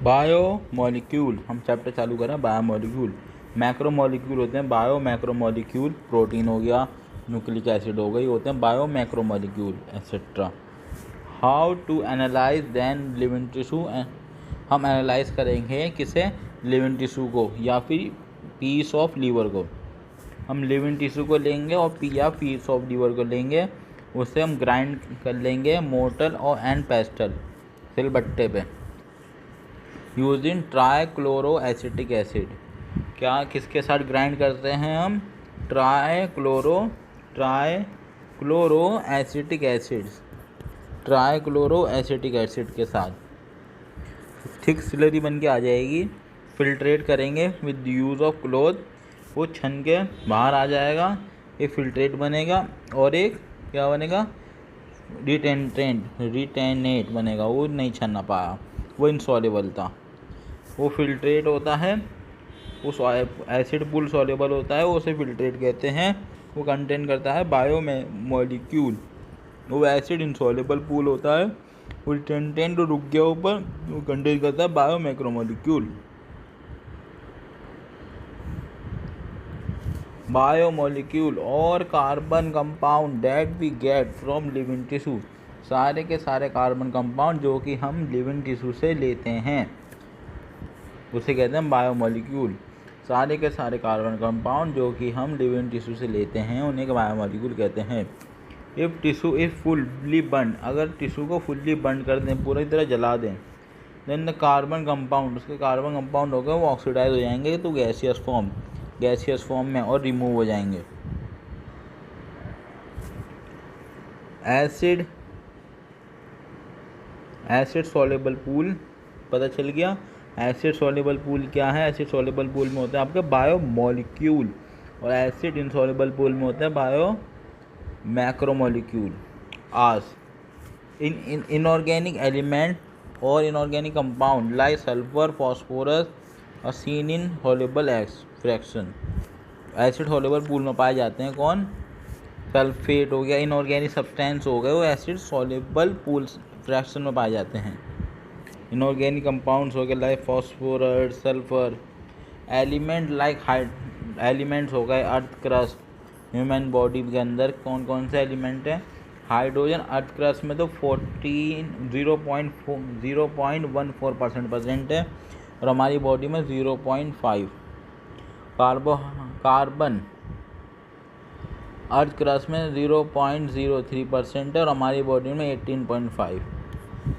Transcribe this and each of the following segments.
Biomolecule, हम chapter चालू करें बायोमोलिक्यूल। मैक्रोमोलिक्यूल होते हैं बायो मैक्रोमोलिक्यूल, प्रोटीन हो गया, न्यूक्लिक एसिड हो गई, होते हैं bio macromolecule etcetera. How to analyse than living tissue, हम एनालाइज करेंगे किसे, लिविंग टिश्यू को या फिर पीस ऑफ लीवर को। हम लिविंग टिश्यू को लेंगे और या पीस ऑफ लीवर को लेंगे, उसे हम ग्राइंड कर लेंगे मोर्टल और एंड पेस्टल सिलबट्टे पे यूजिंग ट्राईक्लोरो एसिटिक एसिड। क्या किसके साथ ग्राइंड करते हैं हम, trichloro acetic acids, trichloro acetic acid के साथ थिक स्लरी बन के आ जाएगी। फिल्ट्रेट करेंगे विद यूज़ ऑफ क्लोथ, वो छन के बाहर आ जाएगा, एक फिल्ट्रेट बनेगा और एक क्या बनेगा, रिटेनेट बनेगा। वो नहीं छनना पाया, वो इनसॉल्युबल था। वो फिल्ट्रेट होता है, उस एसिड पूल सॉल्युबल होता है, उसे फिल्ट्रेट कहते हैं। वो कंटेन करता है बायोमोलिक्यूल, वो एसिड इनसॉल्युबल पूल होता है। वो रिटेनेट तो रुक गया ऊपर, वो कंटेन करता है बायोमैक्रोमोलिक्यूल। बायोमोलिक्यूल और carbon compound that we get from living tissue, सारे के सारे कार्बन कंपाउंड जो कि हम लिविंग टिश्यू से लेते हैं उसे कहते हैं बायोमोलिक्यूल। सारे के सारे कार्बन कंपाउंड जो कि हम लिविंग टिश्यू से लेते हैं उन्हें बायोमोलिक्यूल कहते हैं। If tissue is fully burn, अगर टिश्यू को फुल्ली बर्न कर दें, पूरी तरह जला दें, देन द कार्बन कंपाउंड, उसके कार्बन कंपाउंड हो गए वो ऑक्सीडाइज हो जाएंगे तो गैसियस फॉर्म में और रिमूव हो जाएंगे। एसिड सॉल्युबल पूल पता चल गया। एसिड सॉल्युबल पूल क्या है, एसिड सॉल्युबल पूल में होता है आपके बायोमोलिक्यूल और एसिड इनसॉल्युबल पूल में होता है bio macromolecule. As in inorganic element और inorganic compound like sulphur, phosphorus और seen in soluble fraction, acid soluble pool में पाए जाते हैं। कौन, सल्फेट हो गया, इनऑर्गेनिक सब्सटेंस हो गए, वो एसिड सॉल्युबल पूल फ्रैक्शन में पाए जाते हैं। इनऑर्गेनिक कंपाउंड्स हो गए like phosphorus, sulphur. Element like elements हो गए अर्थ क्रस्ट, ह्यूमन बॉडी के अंदर कौन कौन से एलिमेंट हैं, हाइड्रोजन अर्थ क्रस्ट में तो 0.14% है और हमारी बॉडी में 0.5। कार्बन अर्थ क्रस्ट में 0.03% है और हमारी बॉडी में 18.5।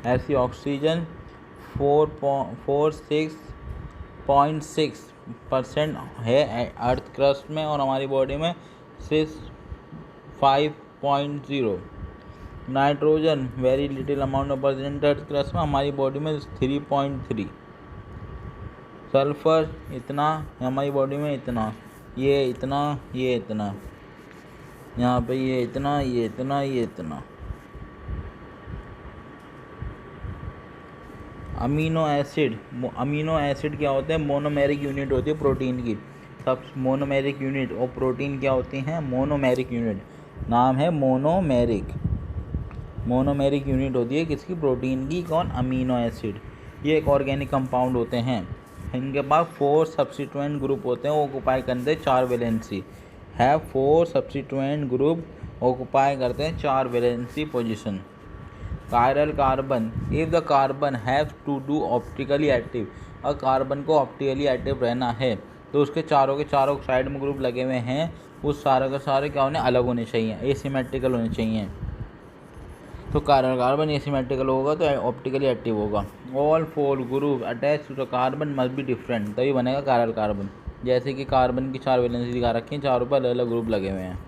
ऐसी ऑक्सीजन 46.6% है अर्थ क्रस्ट में और हमारी बॉडी में 5.0। Nitrogen very little amount of percent earth crust में, हमारी बॉडी में 3.3। सल्फर इतना, हमारी बॉडी में इतना, ये इतना, ये इतना, यहाँ पे ये इतना, ये इतना, ये इतना। अमीनो एसिड क्या होते हैं, मोनोमेरिक यूनिट होती है प्रोटीन की। सब मोनोमेरिक यूनिट और प्रोटीन क्या होती हैं, मोनोमेरिक यूनिट। नाम है मोनोमेरिक यूनिट होती है किसकी, प्रोटीन की। कौन, अमीनो एसिड। ये एक ऑर्गेनिक कंपाउंड होते हैं, इनके पास 4 सब्स्टिट्यूएंट ग्रुप होते हैं, वो ऑक्युपाई करते हैं 4 वैलेंसी है। 4 सब्स्टिट्यूएंट ग्रुप ऑक्युपाई करते हैं 4 valency position. Chiral carbon, if the carbon have to do optically active, और कार्बन को ऑप्टिकली एक्टिव रहना है तो उसके चारों के चारों साइड में ग्रुप लगे हुए हैं, उस सारे के सारे क्या होने, अलग होने चाहिए, एसिमेट्रिकल होने चाहिए। तो कार्बन एसिमेट्रिकल होगा तो ऑप्टिकली एक्टिव होगा। All 4 group attach to the carbon must be different, तभी बनेगा कायरल कार्बन। जैसे कि कार्बन की 4 वैलेंसी दिखा रखी हैं, चारों पर अलग अलग ग्रुप लगे हुए हैं।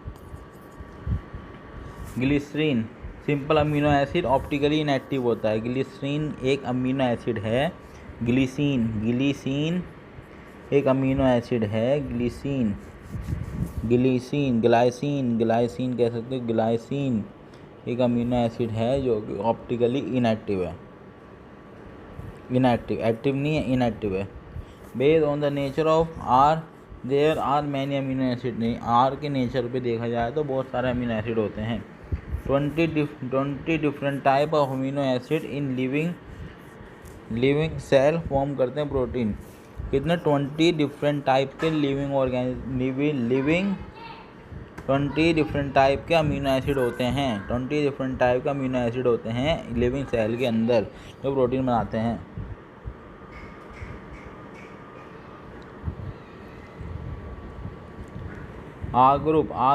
Glycerine simple amino acid optically inactive होता है। ग्लिसरीन एक अमीनो एसिड है। ग्लिसीन एक अमीनो एसिड है। ग्लाइसिन कह सकते हो। ग्लाइसिन एक अमीनो एसिड है जो कि ऑप्टिकली इनएक्टिव है। एक्टिव नहीं है, इनएक्टिव है। Based on the nature of R there are many amino acid. नहीं, आर के नेचर पे देखा जाए तो बहुत सारे अमीनो एसिड होते हैं। 20 different type of amino acid in living living cell form करते हैं प्रोटीन। कितने 20 डिफरेंट टाइप के लिविंग 20 डिफरेंट टाइप के अमीनो एसिड होते हैं। 20 डिफरेंट टाइप के अमीनो एसिड होते हैं लिविंग सेल के अंदर जो प्रोटीन बनाते हैं। आर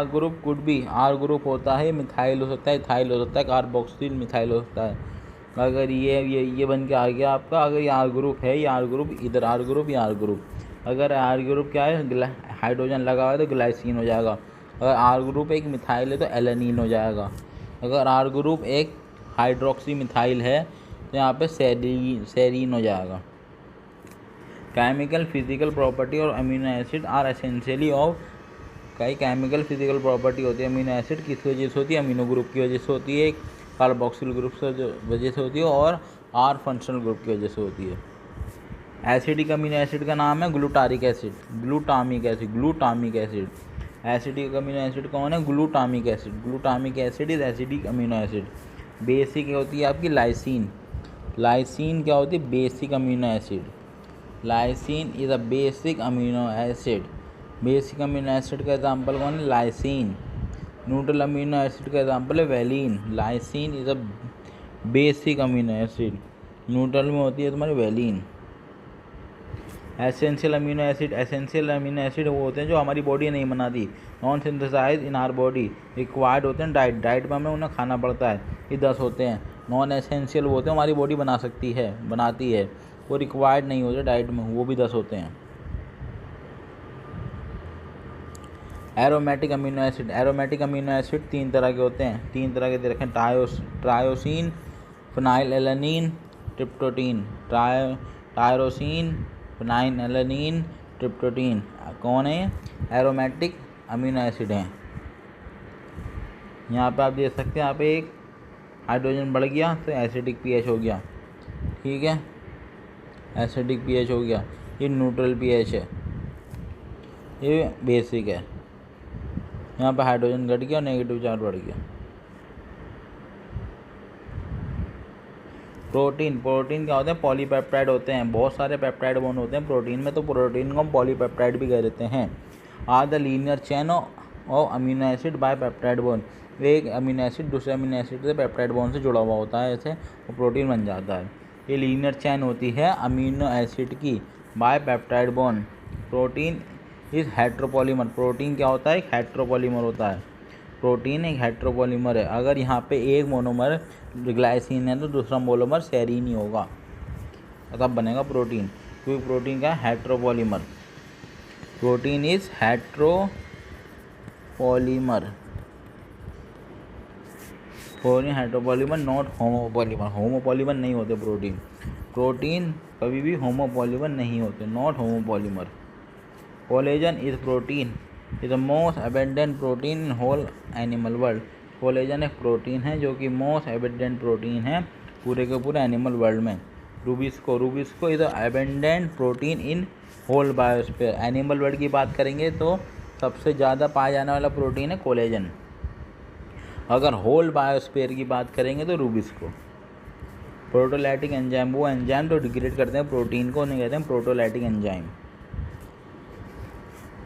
ग्रुप कुड भी, आर ग्रुप होता है मिथाइल हो सकता है, इथाइल हो सकता है, कार्बोक्सिल मिथाइल हो सकता है। अगर ये बन के आ गया आपका, अगर ये आर ग्रुप है, ये आर ग्रुप, इधर आर ग्रुप, ये आर ग्रुप। अगर आर ग्रुप क्या है, हाइड्रोजन लगा हुआ है तो ग्लाइसिन हो जाएगा। अगर आर ग्रुप एक मिथाइल है तो एलेनिन हो जाएगा। अगर आर ग्रुप एक हाइड्रोक्सी मिथाइल है तो यहाँ पे सेरीन हो जाएगा। केमिकल फिजिकल प्रॉपर्टी और amino acid are essentially of, कई केमिकल फिजिकल प्रॉपर्टी होती है अमीनो एसिड किस वजह से होती है, अमीनो ग्रुप की वजह से होती है, कार्बोक्सिल ग्रुप से वजह से होती है, और आर फंक्शनल ग्रुप की वजह से होती है। एसिडिक अमीनो एसिड का नाम है glutamic acid. Acidic amino acid कौन है, glutamic acid is acidic amino acid. Basic होती है आपकी लाइसिन क्या होती है, basic amino acid. Lysine is a basic amino acid. Basic amino acid का एग्जाम्पल कौन है, लाइसिन। न्यूट्रल अमीनो एसिड का एग्जाम्पल है valine. Lysine is a basic amino acid, neutral में होती है तुम्हारी वैलिन। एसेंशियल अमीनो एसिड वो होते हैं जो हमारी बॉडी नहीं बनाती, non synthesise in our body, required होते हैं डाइट में हमें उन्हें खाना पड़ता है। ये 10 होते हैं। नॉन एसेंशियल वो होते हैं हमारी बॉडी बनाती है, वो रिक्वायर्ड नहीं होते डाइट में, वो भी 10 होते हैं। एरोमेटिक अमीनो एसिड 3 तरह के होते हैं, 3 तरह के दे रखे हैं, ट्रायोसिन, फिनाइलएलेनिन, ट्रिप्टोटीन। टायरोसिन, फिनाइलएलेनिन, ट्रिप्टोटीन कौन है, एरोमेटिक अमीनो एसिड हैं। यहाँ पे आप देख सकते हैं, यहाँ पे एक हाइड्रोजन बढ़ गया तो एसिडिक पीएच हो गया, ठीक है, एसिडिक पीएच हो गया। ये न्यूट्रल पीएच है, ये बेसिक है। यहाँ पे हाइड्रोजन घट गया और नेगेटिव चार्ज बढ़ गया। प्रोटीन क्या होते हैं, पॉलीपेप्टाइड होते हैं। बहुत सारे पेप्टाइड बॉन्ड होते हैं प्रोटीन में, तो प्रोटीन को हम पॉलीपेप्टाइड भी कह देते हैं। Are the linear chain of amino acid by peptide bond. एक अमीनो एसिड दूसरे अमीनो एसिड से पेप्टाइड बॉन्ड से जुड़ा हुआ होता है, ऐसे वो प्रोटीन बन जाता है। ये लीनियर चेन होती है अमीनो एसिड की बाय पेप्टाइड बॉन्ड। प्रोटीन इस हेट्रोपॉलीमर, प्रोटीन क्या होता है, एक हेट्रोपॉलीमर होता है। प्रोटीन एक हेट्रोपॉलीमर है। अगर यहाँ पे एक मोनोमर ग्लाइसिन है तो दूसरा मोनोमर सेरीन ही होगा, तब बनेगा प्रोटीन, क्योंकि प्रोटीन का heteropolymer. Protein is heteropolymer, not homopolymer. Homopolymer नहीं होते प्रोटीन कभी भी होमोपॉलीमर नहीं होते, not homopolymer. Collagen is protein is the most abundant protein in whole animal world. कोलेजन एक प्रोटीन है जो कि मोस्ट एबेंडेंट प्रोटीन है पूरे के पूरे एनिमल वर्ल्ड में। RuBisCO is the abundant protein in whole biosphere. Animal world की बात करेंगे तो सबसे ज़्यादा पाया जाने वाला प्रोटीन है कोलेजन। अगर होल बायोस्फीयर की बात करेंगे तो रूबिस्को। प्रोटोलाइटिक एंजाइम, वो एंजाइम जो डिग्रेड करते हैं प्रोटीन को, उन्हें कहते हैं proteolytic enzyme.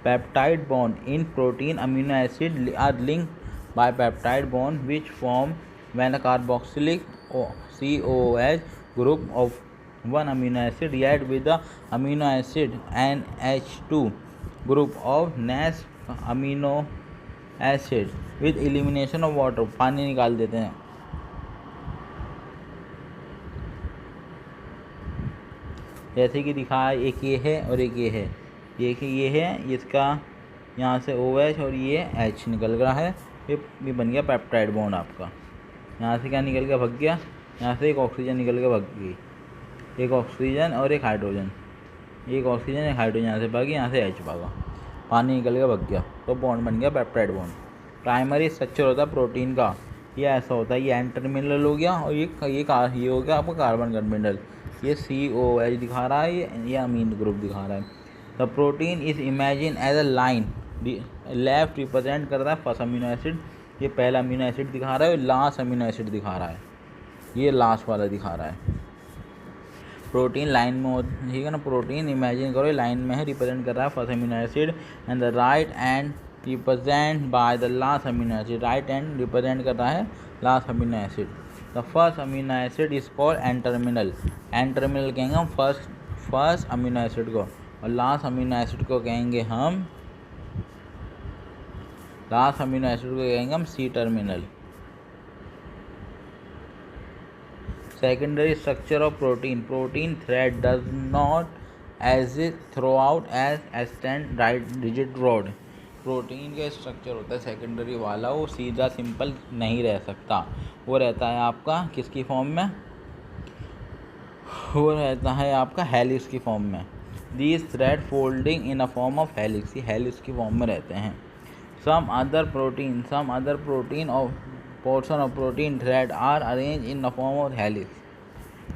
Peptide bond in protein amino acid are linked by peptide bond which form when a carboxylic COOH group of one amino acid react with the amino acid NH2 group of NAS amino acid with elimination of water। पानी निकाल देते हैं। जैसे कि दिखाया, एक ये है और एक ये है, ये है, इसका यहाँ से OH और ये H निकल रहा है, ये बन गया पेप्टाइड बॉन्ड आपका। यहाँ से क्या निकल के भग गया, यहाँ से एक ऑक्सीजन निकल के भग गई, एक ऑक्सीजन और एक हाइड्रोजन, एक ऑक्सीजन एक हाइड्रोजन यहाँ से भागी, यहाँ से H भागा, पानी निकल के भग गया, तो बॉन्ड बन गया पेप्टाइड बॉन्ड। प्राइमरी स्ट्रक्चर होता है प्रोटीन का, ये ऐसा होता है, ये एन टर्मिनल हो गया और ये हो गया आपका कार्बन टर्मिनल। ये COH दिखा रहा है, ये अमीन ग्रुप दिखा रहा है। The protein is imagine as a line, left represent कर रहा है फर्स्ट अमीनो एसिड, ये पहला अमीनो एसिड दिखा रहा है, लास्ट अमीनो एसिड दिखा रहा है, ये लास्ट वाला दिखा रहा है। प्रोटीन लाइन में हो, ठीक है ना। प्रोटीन इमेजिन करो लाइन में है, रिप्रेजेंट कर रहा है first amino acid, and the right end represent by the last amino acid, right end represent कर रहा है last amino acid. The first amino acid is called N terminal, N terminal कहेंगे हम फर्स्ट अमीनो एसिड को, और last amino acid को कहेंगे हम C terminal. Secondary structure of protein. Protein thread does not exist throughout as extend rigid rod. Protein का structure होता है सेकेंडरी वाला, वो सीधा सिंपल नहीं रह सकता, वो रहता है आपका किसकी फॉर्म में, वो रहता है आपका हेलिक्स की फॉर्म में। These thread folding in a form of helix, ये हेलिक्स की फॉर्म में रहते हैं। Some other protein of portion of protein thread are arranged in the form of helix.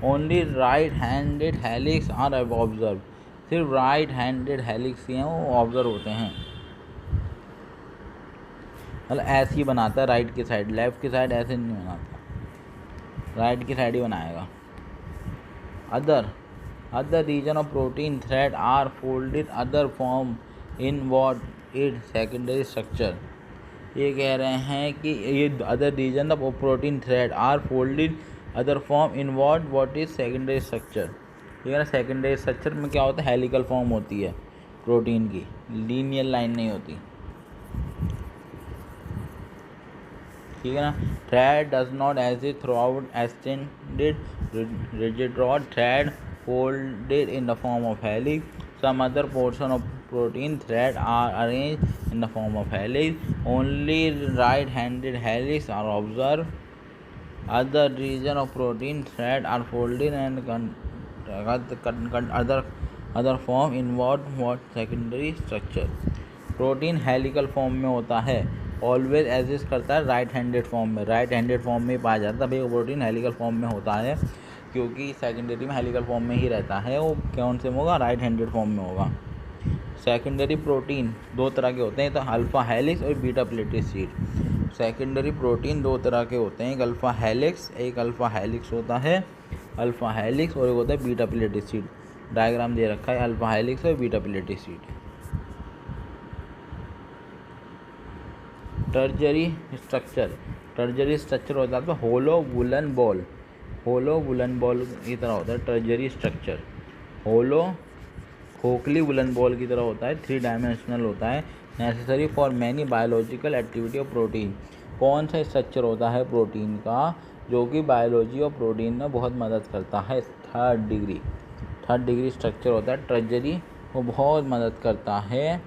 Only right-handed helix are observed. सिर्फ right-handed helix ही हैं वो observe होते हैं। मतलब ऐसे ही बनाता है राइट की साइड, लेफ्ट की साइड ऐसे नहीं बनाता, राइट की साइड ही बनाएगा। Other region of protein thread are folded other form in what it secondary structure. ये कह रहे हैं कि ये other region of protein thread are folded other form in what is secondary structure. ठीक है ना, सेकेंडरी स्ट्रक्चर में क्या होता है, हेलिकल फॉर्म होती है प्रोटीन की, लीनियर लाइन नहीं होती। ठीक है ना। Thread does not exist through out extended rigid rod, thread folded in the form of helix. Some other portion of protein thread are arranged in the form of helix. Only right-handed helix are observed. Other region of protein thread are folded and other form involve what secondary structure. Protein helical form में होता है, always exist करता है right handed form में, right handed form में पाया जाता है। भाई प्रोटीन हेलिकल फॉर्म में होता है क्योंकि सेकेंडरी में हेलिकल फॉर्म में ही रहता है, वो कौन से में होगा, राइट हैंडेड फॉर्म में होगा। सेकेंडरी प्रोटीन दो तरह के होते हैं, तो अल्फ़ा हेलिक्स और beta pleated seed. Secondary protein दो तरह के होते हैं, एक अल्फ़ा हेलिक्स होता है, अल्फ़ा हेलिक्स, और एक होता है बीटा प्लेटेड सीड। डायग्राम दे रखा है अल्फ़ा हेलिक्स और बीटा प्लेटेड सीड। टर्जरी स्ट्रक्चर होता है होलो वुलन बॉल की तरह होता है टर्जरी स्ट्रक्चर। होलो खोखली वुलन बॉल की तरह होता है, 3 डायमेंशनल होता है, necessary for many biological activity of protein. कौन सा स्ट्रक्चर होता है प्रोटीन का जो कि बायोलॉजी और प्रोटीन में बहुत मदद करता है, थर्ड डिग्री स्ट्रक्चर होता है टर्जरी, वो बहुत मदद करता है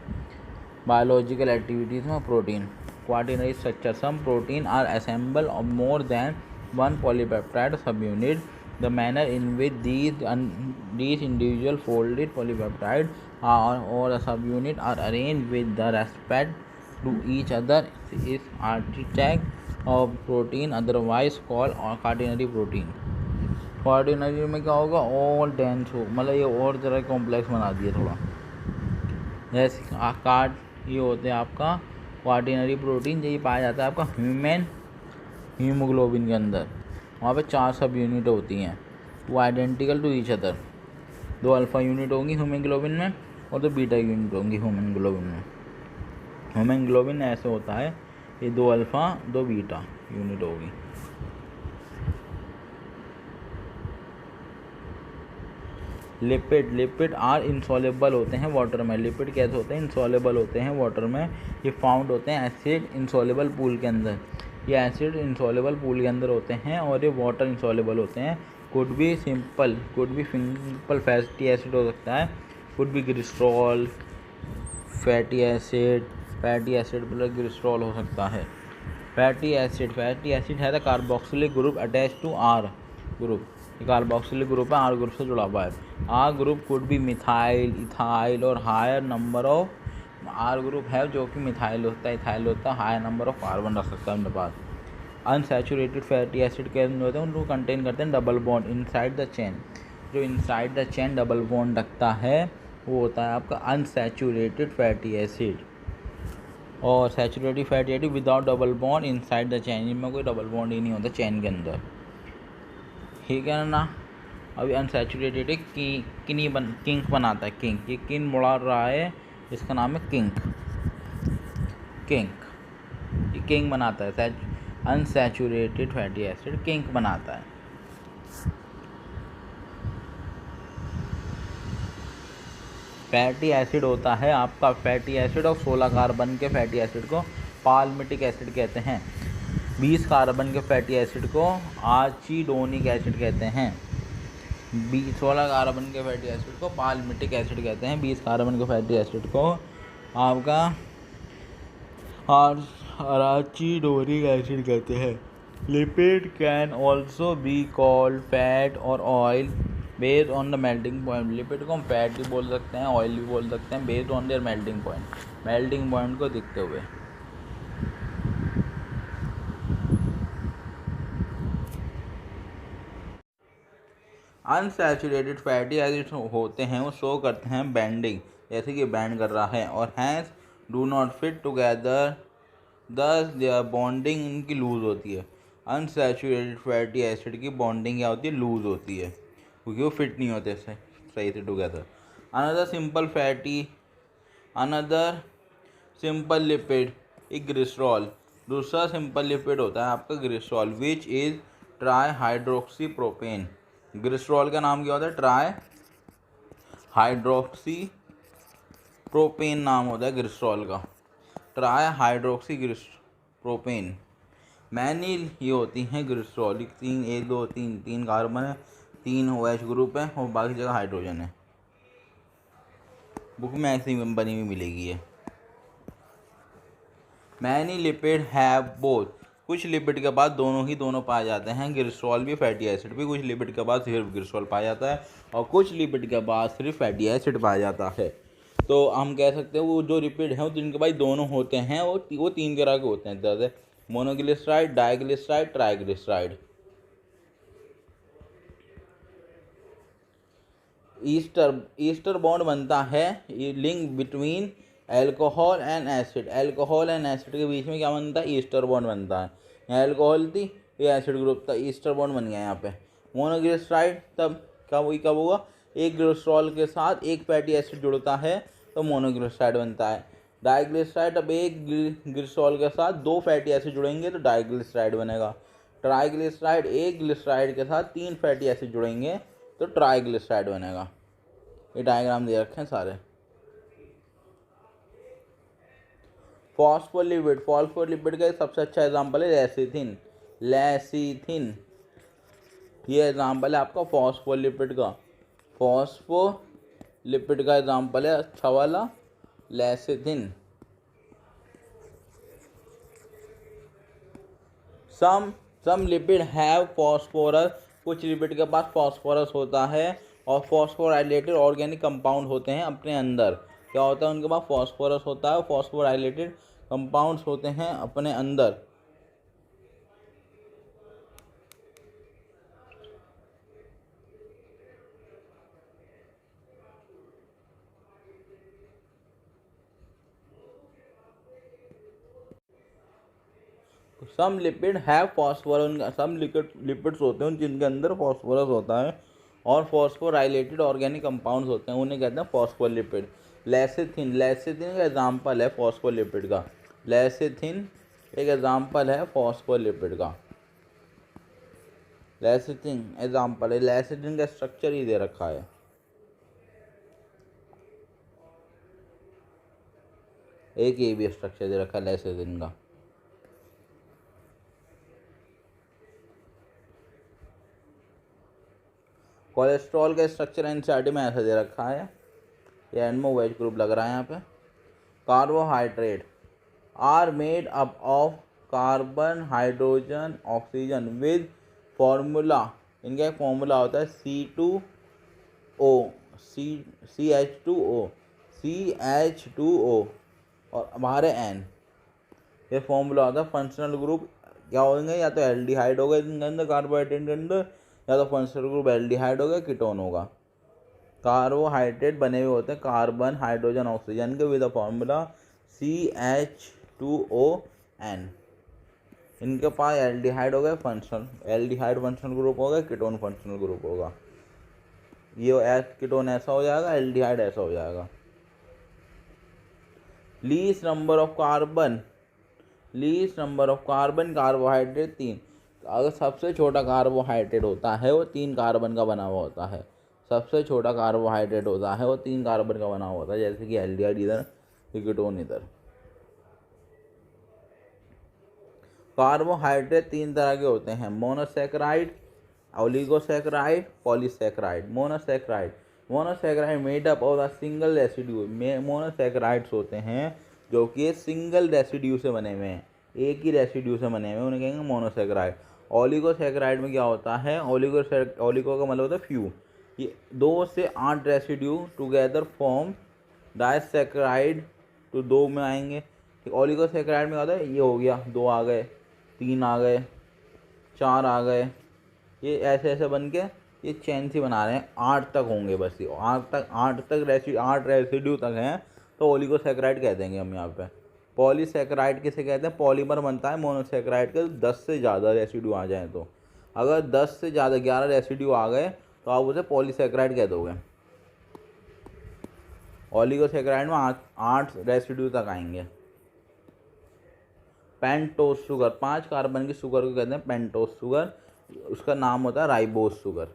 बायोलॉजिकल एक्टिविटीज़ में protein. Quaternary structure, some protein are assemble of more than one polypeptide subunit. The manner in which these individual folded polypeptide or a subunit are arranged with the respect to each other is architect of protein, otherwise called quaternary protein. Quaternary में क्या होगा, और dense हो, मतलब ये और ज़रा complex बना दिया थोड़ा। जैसे ये होते हैं आपका क्वाटरनरी प्रोटीन, ये पाया जाता है आपका हीमोग्लोबिन के अंदर। वहाँ पे 4 सब यूनिट होती हैं, वो identical to each other. 2 alpha unit होंगी हीमोग्लोबिन में और 2 बीटा यूनिट होंगी हीमोग्लोबिन में। हीमोग्लोबिन ऐसे होता है, ये 2 अल्फ़ा 2 बीटा यूनिट होगी। लिपिड आर इंसॉल्युबल होते हैं वाटर में। लिपिड कैसे होते हैं, इंसॉल्युबल होते हैं वाटर में। ये फाउंड होते हैं एसिड इंसॉल्युबल पूल के अंदर, ये एसिड इंसॉल्युबल पूल के अंदर होते हैं, और ये वाटर इंसॉल्युबल होते हैं। Could be simple fatty acid हो सकता है, could be glycerol, fatty acid plus glycerol हो सकता है। फैटी एसिड है the carboxylic group attach to R group, ये कार्बोक्सिलिक ग्रुप है, आर ग्रुप से जुड़ा हुआ है। R group could be methyl, ethyl और higher number of, R group है जो कि मिथाइल होता है, इथाइल होता है, हायर नंबर ऑफ कार्बन रख सकता है अपने पास। अनसैचुरेटेड फैटी एसिड के अंदर होते हैं, उनको कंटेन करते हैं double bond inside the chain. जो inside the chain double bond रखता है वो होता है आपका अनसैचुरेटेड फैटी एसिड। और saturated fatty acid without double bond inside the chain, इनमें कोई डबल बॉन्ड ही नहीं होता चेन के अंदर। ठीक है ना। अभी अनसैचुरेटेड है किंक बनाता है। किंक, ये किन मुड़ा रहा है, इसका नाम है किंक। किंक, ये किंक बनाता है। अनसैचुरेटेड फैटी एसिड किंक बनाता है। फैटी एसिड होता है आपका फैटी एसिड, और 16 कार्बन के फैटी एसिड को पाल्मिटिक एसिड कहते हैं। 20 कार्बन के फैटी एसिड को आर्चिडोनिक एसिड कहते हैं। 16 कार्बन के फैटी एसिड को पाल्मिटिक एसिड कहते हैं। 20 कार्बन के फैटी एसिड को आपका आर्चिडोनिक एसिड कहते हैं। Lipid can also be called fat और oil based on the melting point. Lipid को हम फैट भी बोल सकते हैं, ऑयल भी बोल सकते हैं, based on their melting point, melting point को देखते हुए। अनसैचुरेटेड फैटी एसिड होते हैं वो शो करते हैं बैंडिंग, जैसे कि बैंड कर रहा है, और hence do not fit together, thus there bonding इनकी लूज होती है। अनसैचुरेटेड फैटी एसिड की बॉन्डिंग क्या होती है, लूज होती है, क्योंकि वो फिट नहीं होते सही से together. Another simple lipid glycerol. दूसरा सिंपल लिपिड होता है आपका glycerol, which is try hydroxy propane. Glycerol का नाम क्या होता है, ट्राई हाइड्रोक्सी प्रोपेन नाम होता है ग्लिसरॉल का, ट्राई हाइड्रोक्सी प्रोपेन। मैनी ये होती हैं ग्लिसरॉल, 1 2 3 कार्बन है, 3 OH ग्रुप है, और बाकी जगह हाइड्रोजन है। बुक में ऐसी बनी हुई मिलेगी है। Many lipid have both. कुछ लिपिड के बाद दोनों पाए जाते हैं, ग्लिसरॉल भी फैटी एसिड भी। कुछ लिपिड के बाद सिर्फ ग्लिसरॉल पाया जाता है, और कुछ लिपिड के बाद सिर्फ फैटी एसिड पाया जाता है। तो हम कह सकते हैं वो जो लिपिड हैं जिनके पास दोनों होते हैं वो 3 तरह के होते हैं, जैसे monoglyceride, diglyceride, triglyceride. Ester bond बनता है, ये link between alcohol and acid. Alcohol and acid के बीच में क्या बनता है, ईस्टर बॉन्ड बनता है। यहाँ एल्कोहल थी, ये एसिड ग्रुप था, ईस्टर बॉन्ड बन गया यहाँ पे। मोनोग्लिसराइड तब कब होगा, एक ग्लिसरॉल के साथ एक फैटी एसिड जुड़ता है तो मोनोग्लिसराइड बनता है। डाइग्लिसराइड, अब एक ग्लिसरॉल के साथ 2 फैटी एसिड जुड़ेंगे तो डाइग्लिसराइड बनेगा। ट्राइग्लिसराइड, एक ग्लिसराइड के साथ 3 फैटी एसिड जुड़ेंगे तो ट्राइग्लिसराइड बनेगा। ये डायग्राम दे रखे हैं सारे। फॉस्फोलिपिड का सबसे अच्छा एग्जांपल है लेसिथिन। ये एग्जांपल है आपका फॉस्फोलिपिड का। फॉस्फोलिपिड का एग्जांपल है अच्छा वाला lecithin. Some lipid have phosphorus. कुछ लिपिड के पास फॉस्फोरस होता है, और फॉस्फोराइलेटेड ऑर्गेनिक कंपाउंड होते हैं अपने अंदर। क्या होता है उनके पास, फॉस्फोरस होता है, फॉस्फोराइलेटेड कंपाउंड्स होते हैं अपने अंदर। Some lipid have phosphorus, some lipids होते हैं जिनके अंदर फॉस्फोरस होता है, और फॉस्फोराइलेटेड ऑर्गेनिक कंपाउंड्स होते हैं, उन्हें कहते हैं फॉस्फोलिपिड। लेसिथिन का एग्जांपल है फॉस्फोलिपिड का। लेसिथिन एक एग्जांपल है फॉस्फोलिपिड का। लेसिथिन एग्जांपल है। लेसिथिन का स्ट्रक्चर ही दे रखा है, एक ये भी स्ट्रक्चर दे रखा है लेसिथिन का। कोलेस्ट्रॉल का स्ट्रक्चर एनसीईआरटी में ऐसा दे रखा है, ये एंड में OH ग्रुप लग रहा है यहाँ पे। Carbohydrate are made up of carbon, hydrogen, oxygen with formula. इनका एक फॉर्मूला होता है C2O, CH2O और हमारे N, ये फॉर्मूला होता है। फंक्शनल ग्रुप क्या होंगे, या तो एल्डिहाइड होगा इनके अंदर कार्बोहाइड्रेट के अंदर, या तो फंक्शनल ग्रुप एल्डिहाइड होगा, कीटोन होगा। कार्बोहाइड्रेट बने हुए होते हैं कार्बन, हाइड्रोजन, ऑक्सीजन के विद द फॉर्मूला CH2ON। इनके पास एल्डिहाइड हो गए, फंक्शनल एल्डिहाइड फंक्शनल ग्रुप होगा, कीटोन फंक्शनल ग्रुप होगा। ये कीटोन ऐसा हो जाएगा, एल्डिहाइड ऐसा हो जाएगा। Least number of carbon, least number of carbon carbohydrate 3। अगर सबसे छोटा कार्बोहाइड्रेट होता है वो 3 कार्बन का बना हुआ होता है। सबसे छोटा कार्बोहाइड्रेट होता है वो 3 कार्बन का बना हुआ होता है, जैसे कि एल्डिहाइड इधर, कीटोन इधर। कार्बोहाइड्रेट 3 तरह के होते हैं, monosaccharide, oligosaccharide, polysaccharide. Monosaccharide made up of a single residue. Monosaccharides होते हैं जो कि सिंगल रेसिड्यू से बने हुए हैं, एक ही रेसिड्यू से बने हुए हैं, उन्हें कहेंगे मोनोसैकेराइड। ओलिगोसैकेराइड में क्या होता है, ओलिगो का मतलब होता है फ्यू। ये 2 से 8 रेसिड्यू टुगेदर फॉर्म डाइसैकेराइड, तो 2 में आएंगे। ओलिगोसैकेराइड में क्या होता है, ये हो गया 2 आ गए, 3 आ गए, 4 आ गए, ये ऐसे ऐसे बन के ये चैन सी बना रहे हैं, 8 तक होंगे बस। ये 8 रेसिड्यू तक हैं तो ओलिगोसैकेराइड कह देंगे हम यहाँ पे। पॉलीसैकेराइड किसे कहते हैं, पॉलीमर बनता है मोनोसैकेराइड के 10 से ज़्यादा रेसिड्यू आ जाएँ तो। अगर 10 से ज़्यादा 11 रेसिड्यू आ गए तो आप उसे पॉलीसैकेराइड कह दोगे। ओलिगोसैकेराइड में 8 रेसिड्यू तक आएंगे। पेंटोज शुगर, 5 कार्बन की शुगर को कहते हैं पेंटोज शुगर। उसका नाम होता है राइबोज शुगर।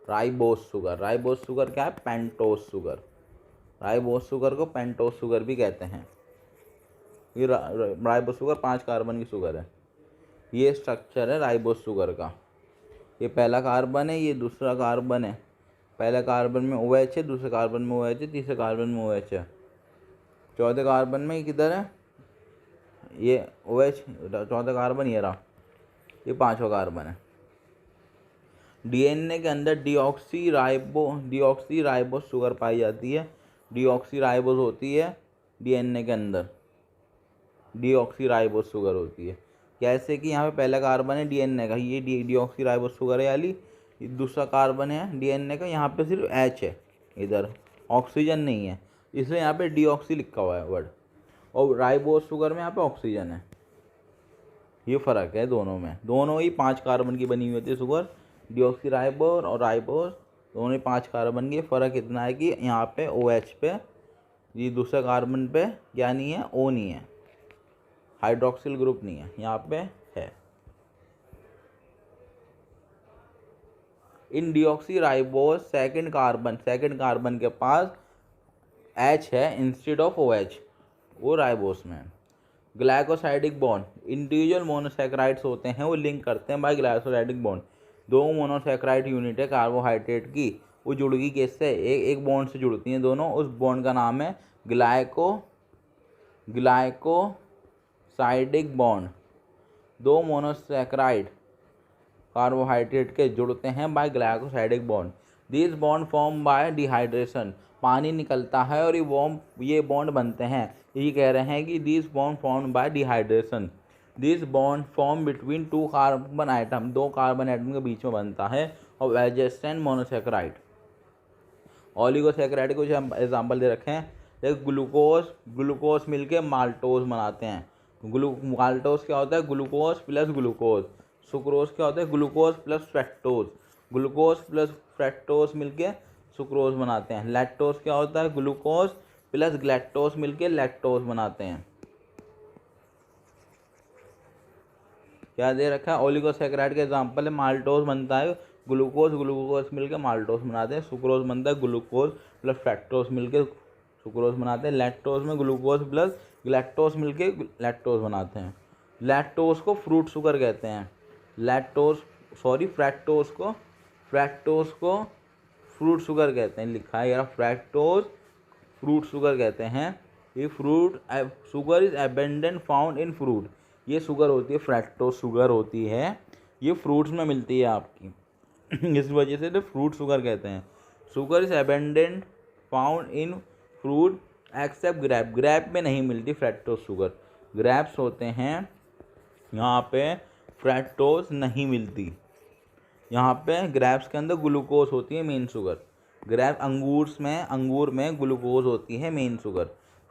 राइबोज शुगर क्या है, पेंटोज शुगर। राइबोज शुगर को पेंटोज शुगर भी कहते हैं। ये राइबोज शुगर 5 कार्बन की शुगर है। ये स्ट्रक्चर है राइबोज शुगर का। ये पहला कार्बन है, ये दूसरा कार्बन है। पहले कार्बन में OH है, दूसरे कार्बन में OH है, तीसरे कार्बन में OH है, चौथे कार्बन में किधर है ये OH, चौथा कार्बन ये रहा, ये 5वां कार्बन है। DNA के अंदर डीऑक्सी राइबोज शुगर पाई जाती है। डीऑक्सी राइबोज होती है DNA के अंदर, डीऑक्सी राइबोज शुगर होती है। जैसे कि यहाँ पे पहला कार्बन है DNA का, ये डीऑक्सी राइबोज शुगर है वाली। दूसरा कार्बन है DNA का, यहाँ पे सिर्फ H है, इधर ऑक्सीजन नहीं है, इसलिए यहाँ पे डीऑक्सी लिखा हुआ है वर्ड। और राइबोज शुगर में यहाँ पे ऑक्सीजन है। ये फ़र्क है दोनों में। दोनों ही 5 कार्बन की बनी हुई होती है शुगर। डीऑक्सी राइबोज और राइबोज दोनों ही 5 कार्बन की। फ़र्क इतना है कि यहाँ पे OH पे, ये दूसरे कार्बन पे क्या नहीं है, O नहीं है, हाइड्रोक्सिल ग्रुप नहीं है, यहाँ पे है। In deoxyribose second carbon के पास H है इंस्टेड ऑफ OH, वो राइबोस में। ग्लाइकोसाइडिक बॉन्ड, इंडिविजुअल मोनोसैकेराइड्स होते हैं वो लिंक करते हैं by glycosidic bond. 2 monosaccharide unit है कार्बोहाइड्रेट की, वो जुड़गी किससे, एक बॉन्ड से जुड़ती हैं दोनों। उस बॉन्ड का नाम है ग्लाइकोसाइडिक बॉन्ड। 2 मोनोसैकेराइड कार्बोहाइड्रेट के जुड़ते हैं by glycosidic bond. This bond form by dehydration, पानी निकलता है और ये बॉन्ड बनते हैं। ये कह रहे हैं कि this bond form by dehydration. This bond form between 2 carbon atom, 2 carbon atom के बीच में बनता है। और एडजेसेंट मोनोसैकेराइड। ओलिगोसैकेराइड कुछ एग्जाम्पल दे रखे हैं, जैसे ग्लूकोज मिलके माल्टोज बनाते हैं। माल्टोज क्या होता है, ग्लूकोज प्लस ग्लूकोज। सुक्रोज क्या होता है, glucose plus fructose. Glucose plus fructose मिलके सुक्रोज बनाते हैं। लैक्टोज क्या होता है, ग्लूकोज प्लस ग्लैक्टोज मिलके लैक्टोज बनाते हैं। क्या दे रखा है, ओलिगोसैकेराइड के एग्जांपल है, माल्टोज बनता है ग्लूकोज मिलके माल्टोज बनाते हैं। सुक्रोज बनता है ग्लूकोज प्लस फ्रैक्टोज मिलके सुक्रोज बनाते हैं। लैक्टोज में ग्लूकोज प्लस ग्लैक्टोज मिलके लैक्टोज बनाते हैं। लैक्टोज को फ्रूट शुगर कहते हैं। फ्रैक्टोज को फ्रूट शुगर कहते हैं, लिखा है यार, फ्रैक्टोज फ्रूट शुगर कहते हैं। ये sugar is abundant found in fruit. ये शुगर होती है, फ्रैक्टोज शुगर होती है, ये फ्रूट्स में मिलती है आपकी इस वजह से तो फ्रूट शुगर कहते हैं। Sugar is abundant found in fruit except grape में नहीं मिलती फ्रैक्टोज शुगर। ग्रेप्स होते हैं यहाँ पे फ्रैक्टोज नहीं मिलती। यहाँ पे ग्रेप्स के अंदर ग्लूकोज होती है मेन शुगर। अंगूर में ग्लूकोज होती है मेन शुगर,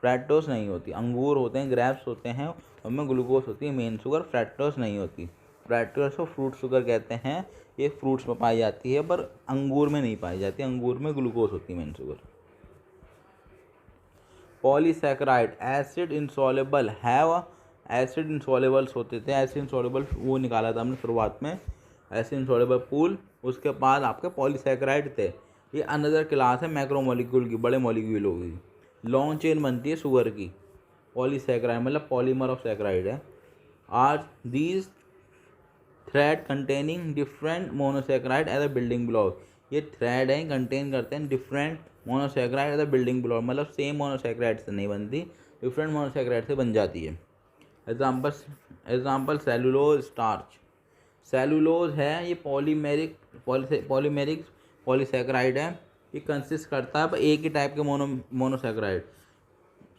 फ्रैक्टोज नहीं होती। अंगूर होते हैं, ग्रेप्स होते हैं, उनमें ग्लूकोज होती है मेन शुगर, फ्रैक्टोज नहीं होती। फ्रैक्टोज को फ्रूट शुगर कहते हैं। ये फ्रूट्स में पाई जाती है पर अंगूर में नहीं पाई जाती, अंगूर में ग्लूकोज होती है main sugar. Polysaccharide acid insoluble have, acid insolubles होते थे, एसिड इंसॉल्युबल वो निकाला था हमने शुरुआत में, एसिड इंसॉल्युबल पूल। उसके बाद आपके पॉलीसैकेराइड थे। ये अनदर क्लास है मैक्रोमोलिक्यूल की, बड़े मॉलिक्यूलों की। लॉन्ग चेन बनती है शुगर की। पॉलीसैकेराइड मतलब पॉलीमर ऑफ सैकेराइड है। Are these thread containing different monosaccharide as a building block. ये थ्रेड हैं, कंटेन करते हैं different monosaccharide as a building block, मतलब सेम मोनोसैकेराइड से नहीं बनती, डिफरेंट मोनोसैकेराइड से बन जाती है। Example cellulose starch. सेलुलोज है ये पॉलीमेरिक पॉलीसैकेराइड है। ये कंसिस्ट करता है पर एक ही टाइप के मोनोसैकेराइड।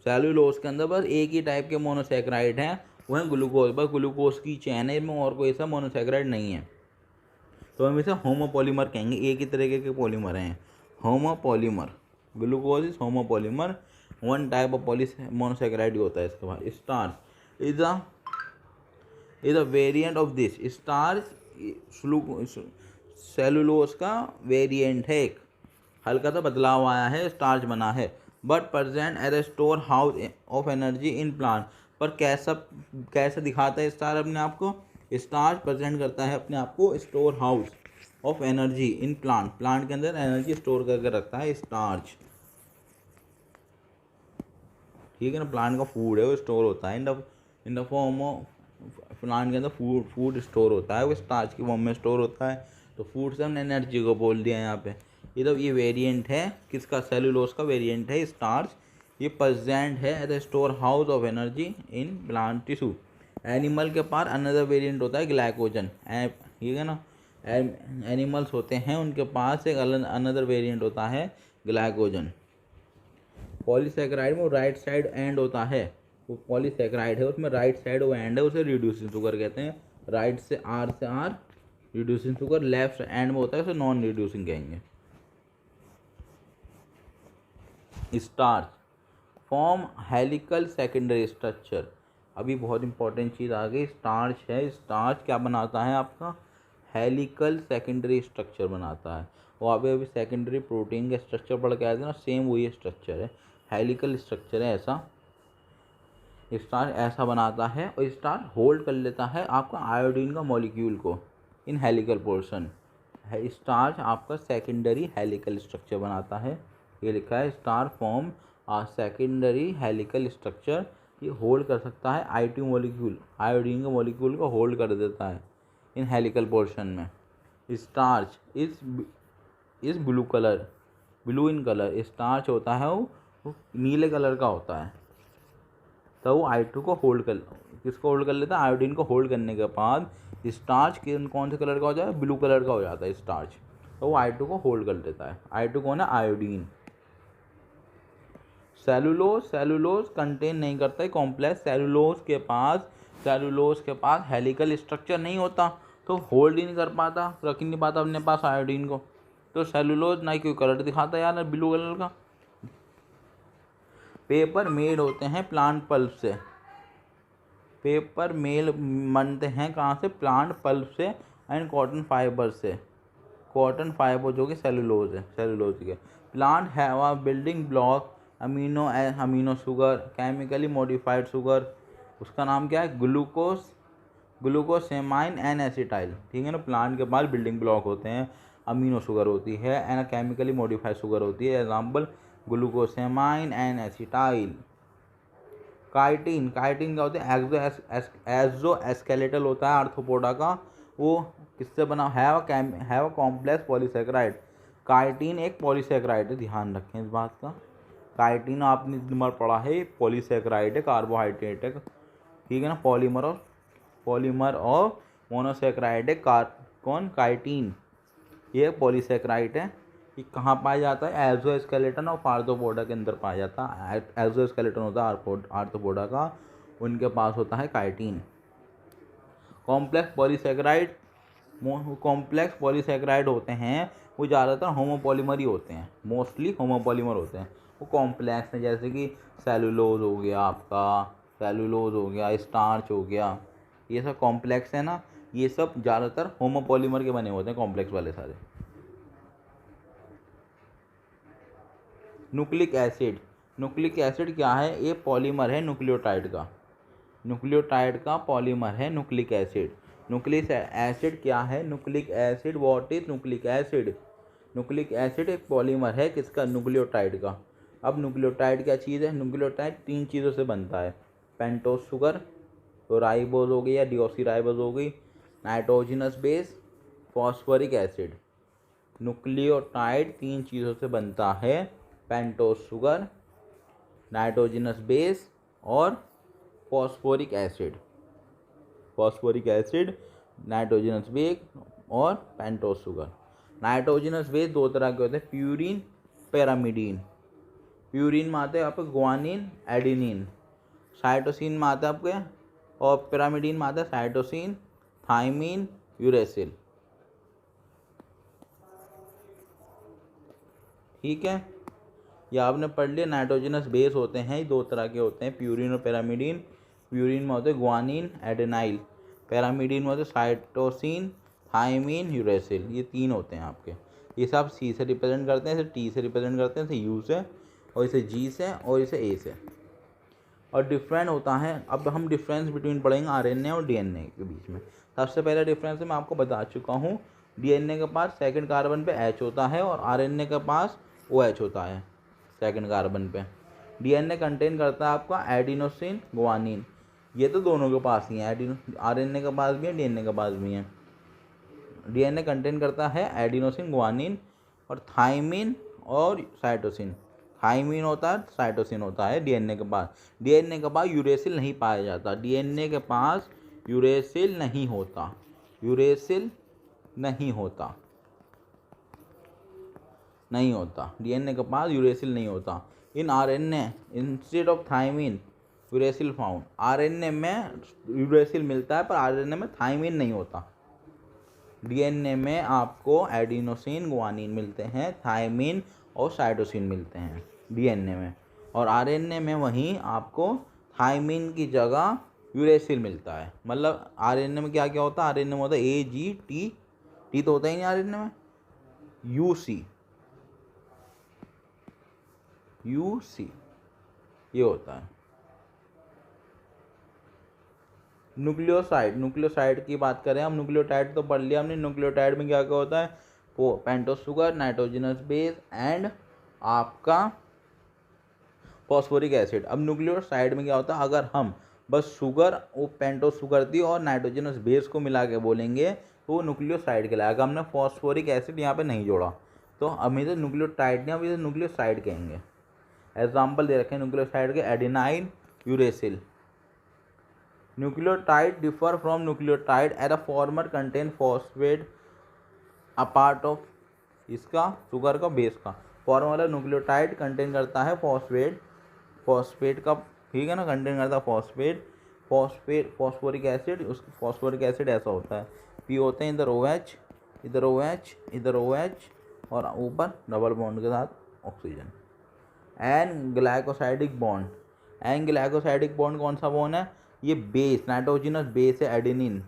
सेलुलोज के अंदर बस एक ही टाइप के मोनोसैकेराइड हैं, वो है ग्लूकोज, बस ग्लूकोज की चैन है, इनमें और कोई ऐसा मोनोसैकेराइड नहीं है। तो हम इसे होमोपॉलीमर कहेंगे, एक ही तरीके के पॉलीमर हैं homopolymer. Glucose is homopolymer, one type of monosaccharide होता है इसके बाद। Starch is a variant of this. Starch cellulose का वेरिएंट है, एक हल्का सा बदलाव आया है, स्टार्च बना है। But present as a storehouse of energy in plant. पर कैसा दिखाता है स्टार अपने आप को? स्टार्च प्रेजेंट करता है अपने आप को store house of energy in plant, plant के अंदर एनर्जी स्टोर करके रखता है स्टार्च। ठीक है ना, प्लांट का फूड है वो स्टोर होता है in the form of, plant के अंदर फूड स्टोर होता है, वो स्टार्च की फॉर्म में स्टोर होता है। तो फूड से हमने एनर्जी को बोल दिया यहाँ पे। ये वेरिएंट है किसका? सेलुलोज का वेरिएंट है स्टार्च। ये प्रेजेंट है as a storehouse of energy in plant tissue. Animal के पास अनदर वेरिएंट होता है ग्लाइकोजन। ठीक है ना, एनिमल्स होते हैं उनके पास एक अनदर वेरिएंट होता है ग्लाइकोजन। पॉलीसैकेराइड में राइट साइड एंड होता है, वो पॉलीसैकेराइड है उसमें राइट साइड वो एंड है, उसे रिड्यूसिंग शुगर कहते हैं। राइट से are reducing sugar, left end में होता है उसे नॉन रिड्यूसिंग कहेंगे। Starch form helical secondary structure. अभी बहुत इंपॉर्टेंट चीज़ आ गई, स्टार्च है। स्टार्च क्या बनाता है आपका? हेलिकल सेकेंडरी स्ट्रक्चर बनाता है। वो अभी सेकेंडरी प्रोटीन के स्ट्रक्चर पढ़ के आए थे ना, सेम वही स्ट्रक्चर है, हेलिकल स्ट्रक्चर है ऐसा। स्टार ऐसा बनाता है और स्टार होल्ड कर लेता है आपका आयोडीन का मॉलिक्यूल को इन हेलिकल पोर्शन। स्टार्च आपका सेकेंडरी हेलिकल स्ट्रक्चर बनाता है, ये लिखा है star form secondary helical structure. ये होल्ड कर सकता है आई2 मॉलिक्यूल, आयोडीन के मॉलिक्यूल को होल्ड कर देता है इन हेलिकल पोर्शन में। स्टार्च इस blue colour, blue in colour. Starch होता है वो नीले कलर का होता है। तो वो आई2 को होल्ड कर, किसको होल्ड कर लेता है? आयोडीन को होल्ड करने के बाद स्टार्च कौन से कलर का हो जाता है? ब्लू कलर का हो जाता है स्टार्च। तो वो आई2 को होल्ड कर लेता है। आई2 कौन है? आयोडीन। सेलुलोज कंटेन नहीं करता है कॉम्प्लेक्स। सेलुलोज के पास हेलिकल स्ट्रक्चर नहीं होता, तो होल्ड ही नहीं कर पाता, रख ही नहीं पाता अपने पास आयोडीन को। तो सेलुलोज ना कोई कलर दिखाता यार, ब्लू कलर का। पेपर मेड होते हैं प्लांट पल्प से। पेपर मेल बनते हैं कहाँ से? प्लांट पल्प से एंड कॉटन फाइबर से। कॉटन फाइबर जो कि सेलुलोज है, सेलुलोज के। Plant have a building block amino sugar, chemically modified sugar. उसका नाम क्या है? ग्लूकोसेमाइन एंड एसिटाइल। ठीक है ना, प्लांट के पास बिल्डिंग ब्लॉक होते हैं, अमीनो शुगर होती है एंड केमिकली मॉडिफाइड शुगर होती है। Example glucosamine and acetyl. Chitin क्या होता है? एक्सो एस्केलेटल होता है आर्थ्रोपोडा का। वो किससे बना? Have complex polysaccharide. काइटिन एक पॉलीसैकेराइड है, ध्यान रखें इस बात का। काइटिन आपने दिमाग पढ़ा है, पॉलीसैकेराइड है, कार्बोहाइड्रेट है। ठीक है ना, पॉलीमर और मोनोसैकेराइड है। कौन? काइटिन। ये पॉलीसैकेराइड है। ये कहाँ पाया जाता है? एक्सोस्केलेटन और आर्थ्रोपोडा के अंदर पाया जाता है। एक्सोस्केलेटन होता है आर्थ्रोपोडा का, उनके पास होता है काइटिन। कॉम्प्लेक्स पॉलीसैकेराइड होते हैं वो ज़्यादातर होमोपॉलीमर ही होते हैं, मोस्टली होमोपॉलीमर होते हैं। वो कॉम्प्लेक्स हैं, जैसे कि सेलुलोज हो गया आपका, सेलुलोज हो गया, स्टार्च हो गया, ये सब कॉम्प्लेक्स है ना। ये सब ज़्यादातर होमोपॉलीमर के बने होते हैं, कॉम्प्लेक्स वाले सारे। न्यूक्लिक एसिड, न्यूक्लिक एसिड क्या है? ये पॉलीमर है न्यूक्लियोटाइड का, न्यूक्लियोटाइड का पॉलीमर है न्यूक्लिक एसिड। न्यूक्लिक एसिड क्या है? Nucleic acid, what is nucleic acid? Nucleic acid एक पॉलीमर है किसका? न्यूक्लियोटाइड का। अब न्यूक्लियोटाइड क्या चीज़ है? न्यूक्लियोटाइड 3 चीज़ों से बनता है, पेंटोज शुगर, तो राइबोज हो गई या डिओक्सीराइबोज हो गई, nitrogenous base, phosphoric acid. Nucleotide 3 चीज़ों से बनता है, पेंटोज शुगर, नाइट्रोजनस बेस और phosphoric acid. Phosphoric acid, nitrogenous base और पेंटोज शुगर। नाइट्रोजनस बेस 2 तरह के होते हैं, प्यूरिन, पैरामिडीन। प्यूरिन में आते हैं आपके ग्वानिन, एडेनिन। साइटोसिन में आता है आपके, और पैरामिडीन में आता है साइटोसिन, थाइमिन, यूरेसिल। ठीक है, ये आपने पढ़ लिया। नाइट्रोजनस बेस होते हैं 2 तरह के होते हैं, प्यूरिन और पैरामिडीन। प्यूरिन में होते हैं ग्वानिन, एडेनाइल। पैरामिडीन में होते हैं साइटोसिन, थाइमिन, यूरेसिल। ये 3 होते हैं आपके। ये सब सी से रिप्रेजेंट करते हैं, इसे टी से रिप्रेजेंट करते हैं, इसे यू से, और इसे जी से, और इसे ए से। और डिफरेंट होता है, अब हम डिफरेंस बिटवीन पढ़ेंगे आरएनए और डीएनए के बीच में। सबसे पहला डिफरेंस मैं आपको बता चुका हूँ, डीएनए के पास सेकंड कार्बन पे एच होता है और आरएनए के पास OH होता है सेकंड कार्बन पे। डीएनए कंटेन करता है आपका एडिनोसिन, ग्वानिन। ये तो दोनों के पास ही है, आरएनए के पास भी है, डीएनए के पास भी है। डीएनए कंटेन करता है एडिनोसिन, ग्वानिन और थाइमिन और साइटोसिन। थाइमिन होता है, साइटोसिन होता है डीएनए के पास। डीएनए के पास यूरेसिल नहीं पाया जाता, डीएनए के पास यूरेसिल नहीं होता, यूरेसिल नहीं होता, नहीं होता, डीएनए के पास यूरेसिल नहीं होता। In RNA instead of thymine uracil found. RNA में यूरेसिल मिलता है पर आरएनए में थाइमिन नहीं होता। डीएनए में आपको एडिनोसिन, ग्वानिन मिलते हैं, थाइमिन और साइटोसिन मिलते हैं डीएनए में। और आरएनए में वहीं आपको थाइमिन की जगह यूरेसिल मिलता है। मतलब आरएनए में क्या क्या होता है? आरएनए में होता है AGT, टी तो होता ही नहीं आरएनए में, यूसी ये होता है। न्यूक्लियोसाइड, न्यूक्लियोसाइड की बात करें हम, न्यूक्लियोटाइड तो पढ़ लिया हमने। न्यूक्लियोटाइड में क्या क्या होता है? वो pentose sugar, nitrogenous base and आपका फॉस्फोरिक एसिड। अब न्यूक्लियोसाइड में क्या होता है? अगर हम बस शुगर, वो पेंटोज शुगर दी और नाइट्रोजनस बेस को मिला के बोलेंगे तो वो न्यूक्लियोसाइड कहलाएगा। हमने फॉस्फोरिक एसिड यहाँ पे नहीं जोड़ा, तो हमें तो न्यूक्लियोटाइड नहीं, हम इसे न्यूक्लियोसाइड कहेंगे। एग्जाम्पल दे रखे हैं न्यूक्लियोसाइड के, adenine, uracil. Nucleotide differ from nucleotide as a former contain phosphate a part of इसका शुगर का बेस का। फॉर्मर वाला न्यूक्लियोटाइड कंटेन करता है फॉस्फेट, फॉस्फेट का, ठीक है ना, कंटेन करता है फॉस्फेट, फॉस्फोरिक एसिड। उसका फॉस्फोरिक एसिड ऐसा होता है, पी होते हैं इधर OH, इधर OH, इधर OH और ऊपर डबल बॉन्ड के साथ oxygen. N glycosidic bond, N glycosidic bond कौन सा बॉन्ड है? ये बेस, नाइट्रोजनस बेस है एडेनिन,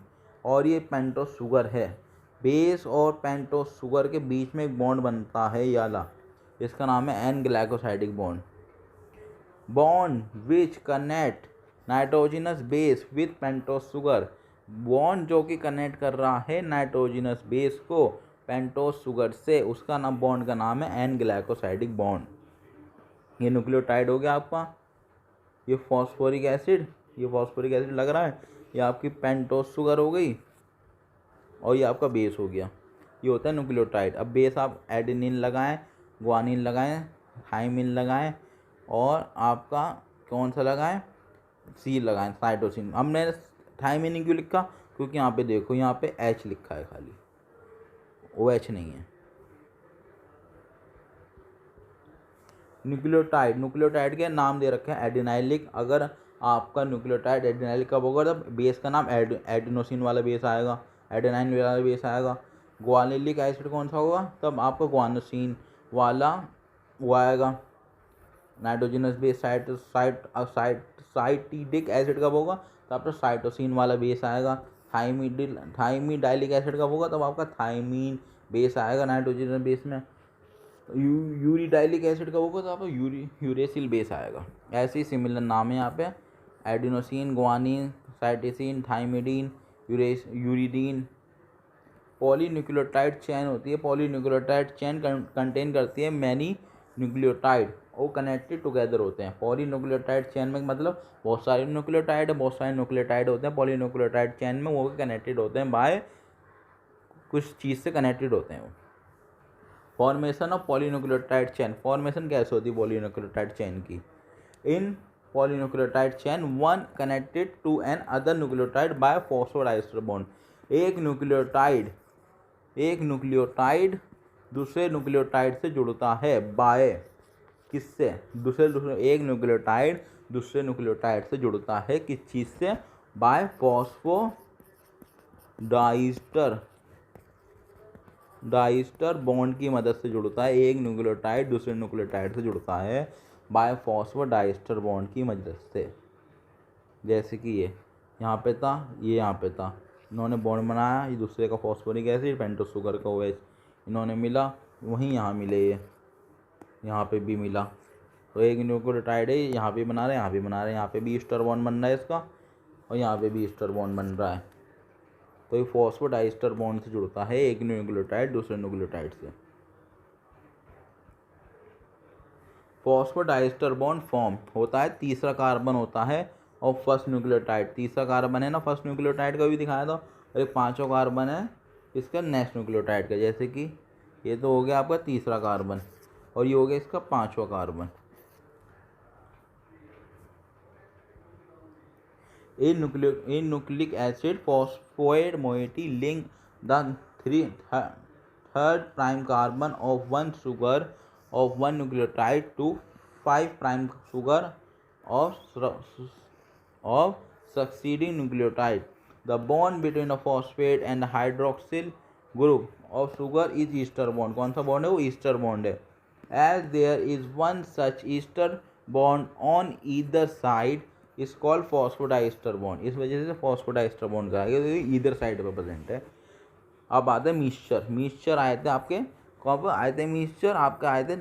और ये पेंटोज शुगर है। बेस और पेंटोज शुगर के बीच में एक बॉन्ड बनता है ये वाला, इसका नाम है N glycosidic bond. Bond which connect nitrogenous base with pentose sugar, bond जो कि कनेक्ट कर रहा है नाइट्रोजनस बेस को पेंटोज शुगर से, उसका नाम, बॉन्ड का नाम है एन ग्लाइकोसाइडिक बॉन्ड। ये न्यूक्लियोटाइड हो गया आपका। ये फॉस्फोरिक एसिड, ये फॉस्फोरिक एसिड लग रहा है, ये आपकी पेंटोज शुगर हो गई और ये आपका बेस हो गया। ये होता है न्यूक्लियोटाइड। अब बेस आप एडेनिन लगाएं, ग्वानिन लगाएं, थाइमिन लगाएं और आपका कौन सा लगाएं? सी लगाएं, साइटोसिन। हमने थाइमिन क्यों लिखा? क्योंकि यहाँ पे देखो, यहाँ पे H लिखा है खाली, OH नहीं है। न्यूक्लियोटाइड, न्यूक्लियोटाइड के नाम दे रखे हैं एडिनाइलिक। अगर आपका न्यूक्लियोटाइड एडिनाइलिक कब होगा? तब बेस का नाम एडिनोसिन वाला बेस आएगा, एडेनाइन वाला बेस आएगा। ग्वानिलिक एसिड कौन सा होगा? तब आपका ग्वानोसिन वाला वो आएगा। नाइट्रोजनस बेस साइटिडिक एसिड कब होगा? तब आपका साइटोसिन वाला बेस आएगा। थाइमिडाइलिक एसिड कब होगा, तब आपका थाइमीन बेस आएगा नाइट्रोजन बेस में। यूरिडाइलिक एसिड कब होगा, तो आपका यूरेसिल बेस आएगा। ऐसे ही सिमिलर नाम है यहाँ पे, adenosine, guanine, cytosine, thymidine, uridine. Polynucleotide chain होती है, पॉलीन्यूक्लियोटाइड चेन कंटेन करती है मैनी न्यूक्लियोटाइड, वो कनेक्टेड टुगेदर होते हैं। पॉलीन्यूक्लियोटाइड चेन में मतलब बहुत सारे न्यूक्लियोटाइड है, बहुत सारे न्यूक्लियोटाइड होते हैं पॉलीन्यूक्लियोटाइड चेन में, वो भी कनेक्टेड होते हैं बाय कुछ चीज़ से कनेक्टेड होते हैं वो। Formation of polynucleotide chain, formation कैसे होती है पॉलीन्यूक्लियोटाइड चेन की। In polynucleotide chain one connected to another nucleotide by phosphodiester bond. एक न्यूक्लियोटाइड दूसरे न्यूक्लियोटाइड से जुड़ता है बाय किससे, एक न्यूक्लियोटाइड दूसरे न्यूक्लियोटाइड से जुड़ता है किस चीज़ से, बाय फॉस्फोडाइस्टर बॉन्ड की मदद से जुड़ता है। एक न्यूक्लियोटाइड दूसरे न्यूक्लियोटाइड से जुड़ता है बाय फॉस्फोडाइस्टर बॉन्ड की मदद से। जैसे कि ये यहाँ पे था, ये यहाँ पे था, इन्होंने बॉन्ड बनाया, ये दूसरे का फॉस्फोरिक एसिड पेंटोस शुगर का OH इन्होंने मिला, वहीं यहाँ मिले, ये यहाँ पे भी मिला, तो एक न्यूक्लियोटाइड है, यहाँ पे बना रहे हैं, यहाँ पे बना रहे हैं, यहाँ पे भी ईस्टर बॉन्ड बन रहा है इसका, और यहाँ पे भी ईस्टर बॉन्ड बन रहा है। तो ये फॉस्फोडाइस्टर बॉन्ड से जुड़ता है एक न्यूक्लियोटाइड दूसरे न्यूक्लियोटाइड से। फॉस्फोडाइस्टर बॉन्ड फॉर्म होता है, तीसरा कार्बन होता है और फर्स्ट न्यूक्लियोटाइड, तीसरा कार्बन है ना फर्स्ट न्यूक्लियोटाइड का भी दिखाया था, और एक पांचवा कार्बन है इसका नेक्स्ट न्यूक्लियोटाइड का। जैसे कि ये तो हो गया आपका तीसरा कार्बन और ये हो गया इसका पांचवा carbon. In nucleic acid phosphate moiety link the third prime carbon of one sugar of one nucleotide to 5 prime sugar of succeeding nucleotide. The bond between a phosphate and the hydroxyl group of sugar is ester bond. कौन सा bond है, वो ester bond है। As there is one such ester bond on either side is called phosphodiester bond, इस वजह से phosphodiester bond कहा गया, तो इधर साइड पर प्रेजेंट है। अब आते हैं मिक्सचर आए थे आपके, कब आए थे मिक्सचर आपके, आए थे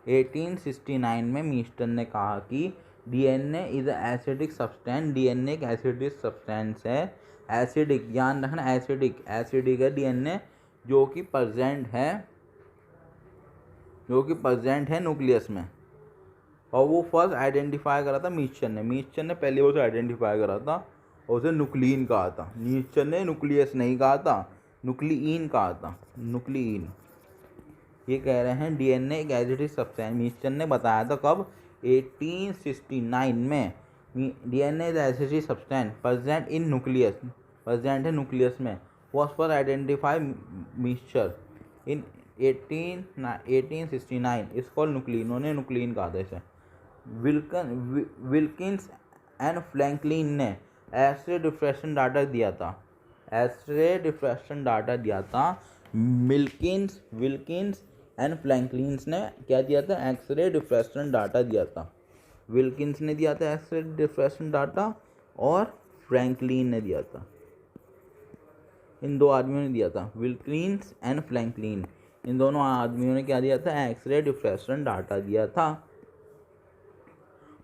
1869 में मिक्सचर ने कहा कि DNA is acidic substance, DNA एक एसिडिक सब्सटेंस है, एसिडिक ध्यान रखना, एसिडिक है DNA जो कि प्रेजेंट है न्यूक्लियस में। और वो फर्स्ट आइडेंटिफाई करा था मिक्सचर ने पहले उसे आइडेंटिफाई करा था और उसे न्यूक्लियन कहा था। मिक्सचर ने न्यूक्लियस नहीं कहा था, न्यूक्लियन कहा था, न्यूक्लियन। ये कह रहे हैं DNA एक एसिडिक सब्सटेंस, मिक्सचर ने बताया था कब, 1869 में। DNA is acidic substance present in nucleus, present है न्यूक्लियस में। Was first identify mixture in 1869 इस कॉल्ड न्यूक्लियन, उन्होंने न्यूक्लियन कहा था इसे। विल्किंस एंड फ्रैंकलिन ने एक्सरे डिफ्रैक्शन डाटा दिया था, विल्किंस एंड फ्रैंकलिन ने क्या दिया था, एक्सरे डिफ्रैक्शन डाटा दिया था। विल्किंस ने दिया था एक्सरे डिफ्रैक्शन डाटा और फ्रैंकलिन ने दिया था, इन दो आदमियों ने दिया था, विल्किंस एंड फ्रैंकलिन, इन दोनों आदमियों ने क्या दिया था, एक्सरे डिफ्रैक्शन डाटा दिया था।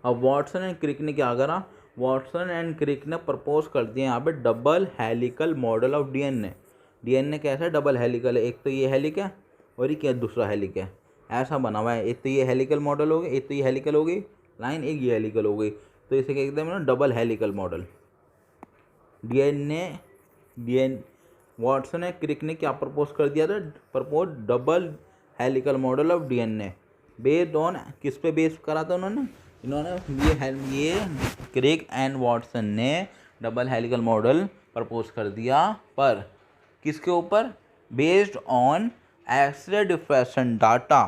अब वाटसन एंड क्रिक ने क्या करा, वाटसन एंड क्रिक ने प्रपोज कर दिया यहाँ पे double helical model of DNA कैसा है, डबल हेलिकल है, एक तो ये हेलिक है और ये क्या दूसरा हेलिक है, ऐसा बना हुआ है। एक तो ये हेलिकल मॉडल हो गया, एक तो ये हेलिकल हो गई लाइन, एक ये हेलिकल हो गई, तो इसे क्या कहते हैं ना, डबल हेलिकल मॉडल। वाटसन ने क्रिक ने क्या प्रपोज कर दिया था, propose double helical model of DNA based on, किस पे बेस करा था इन्होंने ये क्रिक एंड वाटसन ने डबल हेलिकल मॉडल प्रपोज कर दिया, पर किसके ऊपर, based on X-ray diffraction data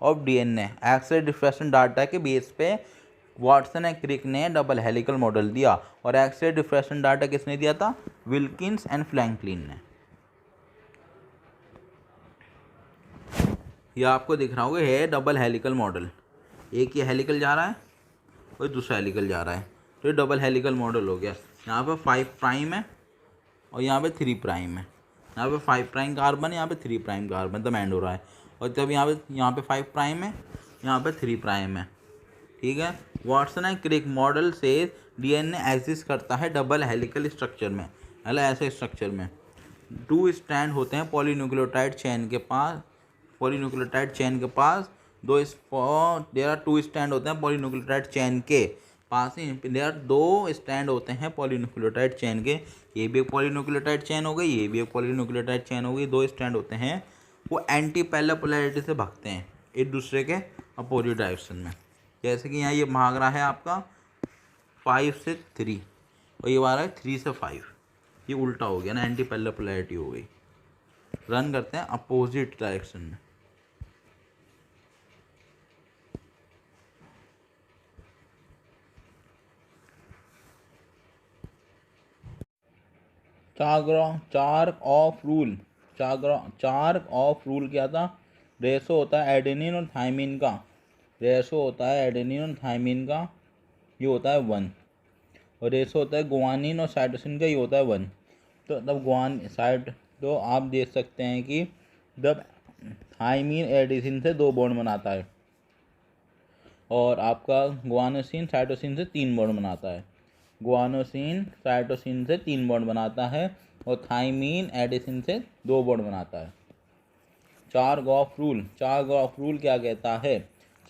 of DNA, X-ray diffraction data के बेस पे वाटसन एंड क्रिक ने डबल हेलिकल मॉडल दिया, और एक्सरे डिफ्रैक्शन डाटा किसने दिया था, विल्किंस एंड फ्रैंकलिन ने। यह आपको दिख रहा होगा है डबल हेलिकल मॉडल, एक ये हेलिकल जा रहा है और दूसरा हेलिकल जा रहा है, तो ये डबल हेलिकल मॉडल हो गया। यहाँ पे 5 प्राइम है और यहाँ पे 3 प्राइम है। यहाँ पे 5 प्राइम कार्बन है, यहाँ पे 3 प्राइम कार्बन, तो एंड हो रहा है। और तब यहाँ पे 5 प्राइम है, यहाँ पे 3 प्राइम है। ठीक है। वाटसन एंड क्रिक मॉडल से डीएनए एग्जिस्ट करता है डबल हेलिकल स्ट्रक्चर में, मतलब ऐसे स्ट्रक्चर में 2 स्ट्रैंड होते हैं पॉलीन्यूक्लियोटाइड चेन के पास। पॉलीन्यूक्लियोटाइड चेन के पास देयर आर 2 स्ट्रैंड होते हैं पॉलीन्यूक्लियोटाइड चेन के पास ही। देयर आर 2 स्ट्रैंड होते हैं पॉलीन्यूक्लियोटाइड चेन के। ये भी एक पॉलीन्यूक्लियोटाइड चेन हो गई, ये भी एक पॉलीन्यूक्लियोटाइड चेन हो गई। 2 स्ट्रैंड होते हैं, वो एंटी पैरेलल पोलैरिटी से भागते हैं एक दूसरे के अपोजिट डायरेक्शन में। जैसे कि यहाँ ये भाग रहा है आपका 5 से 3 और ये भाग रहा है 3 से 5। ये उल्टा हो गया ना, एंटी पैरेलल पोलैरिटी हो गई। रन करते हैं अपोजिट डायरेक्शन में। चार्क ऑफ रूल। चार्क ऑफ रूल क्या था? रेशो होता है एडेनिन और थाइमिन का, रेशो होता है एडेनिन और थाइमिन का, ये होता है 1। और रेशो होता है गुआनिन और साइटोसिन का, ये होता है 1। तो तब तो आप देख सकते हैं कि जब थाइमिन एडिसिन से 2 बॉन्ड बनाता है और आपका गुआनोसिन साइटोसिन से 3 बॉन्ड बनाता है। गुआनोसिन साइटोसिन से 3 बॉन्ड बनाता है और थाइमीन एडिसिन से 2 बॉन्ड बनाता है। चार्ग ऑफ रूल क्या कहता है?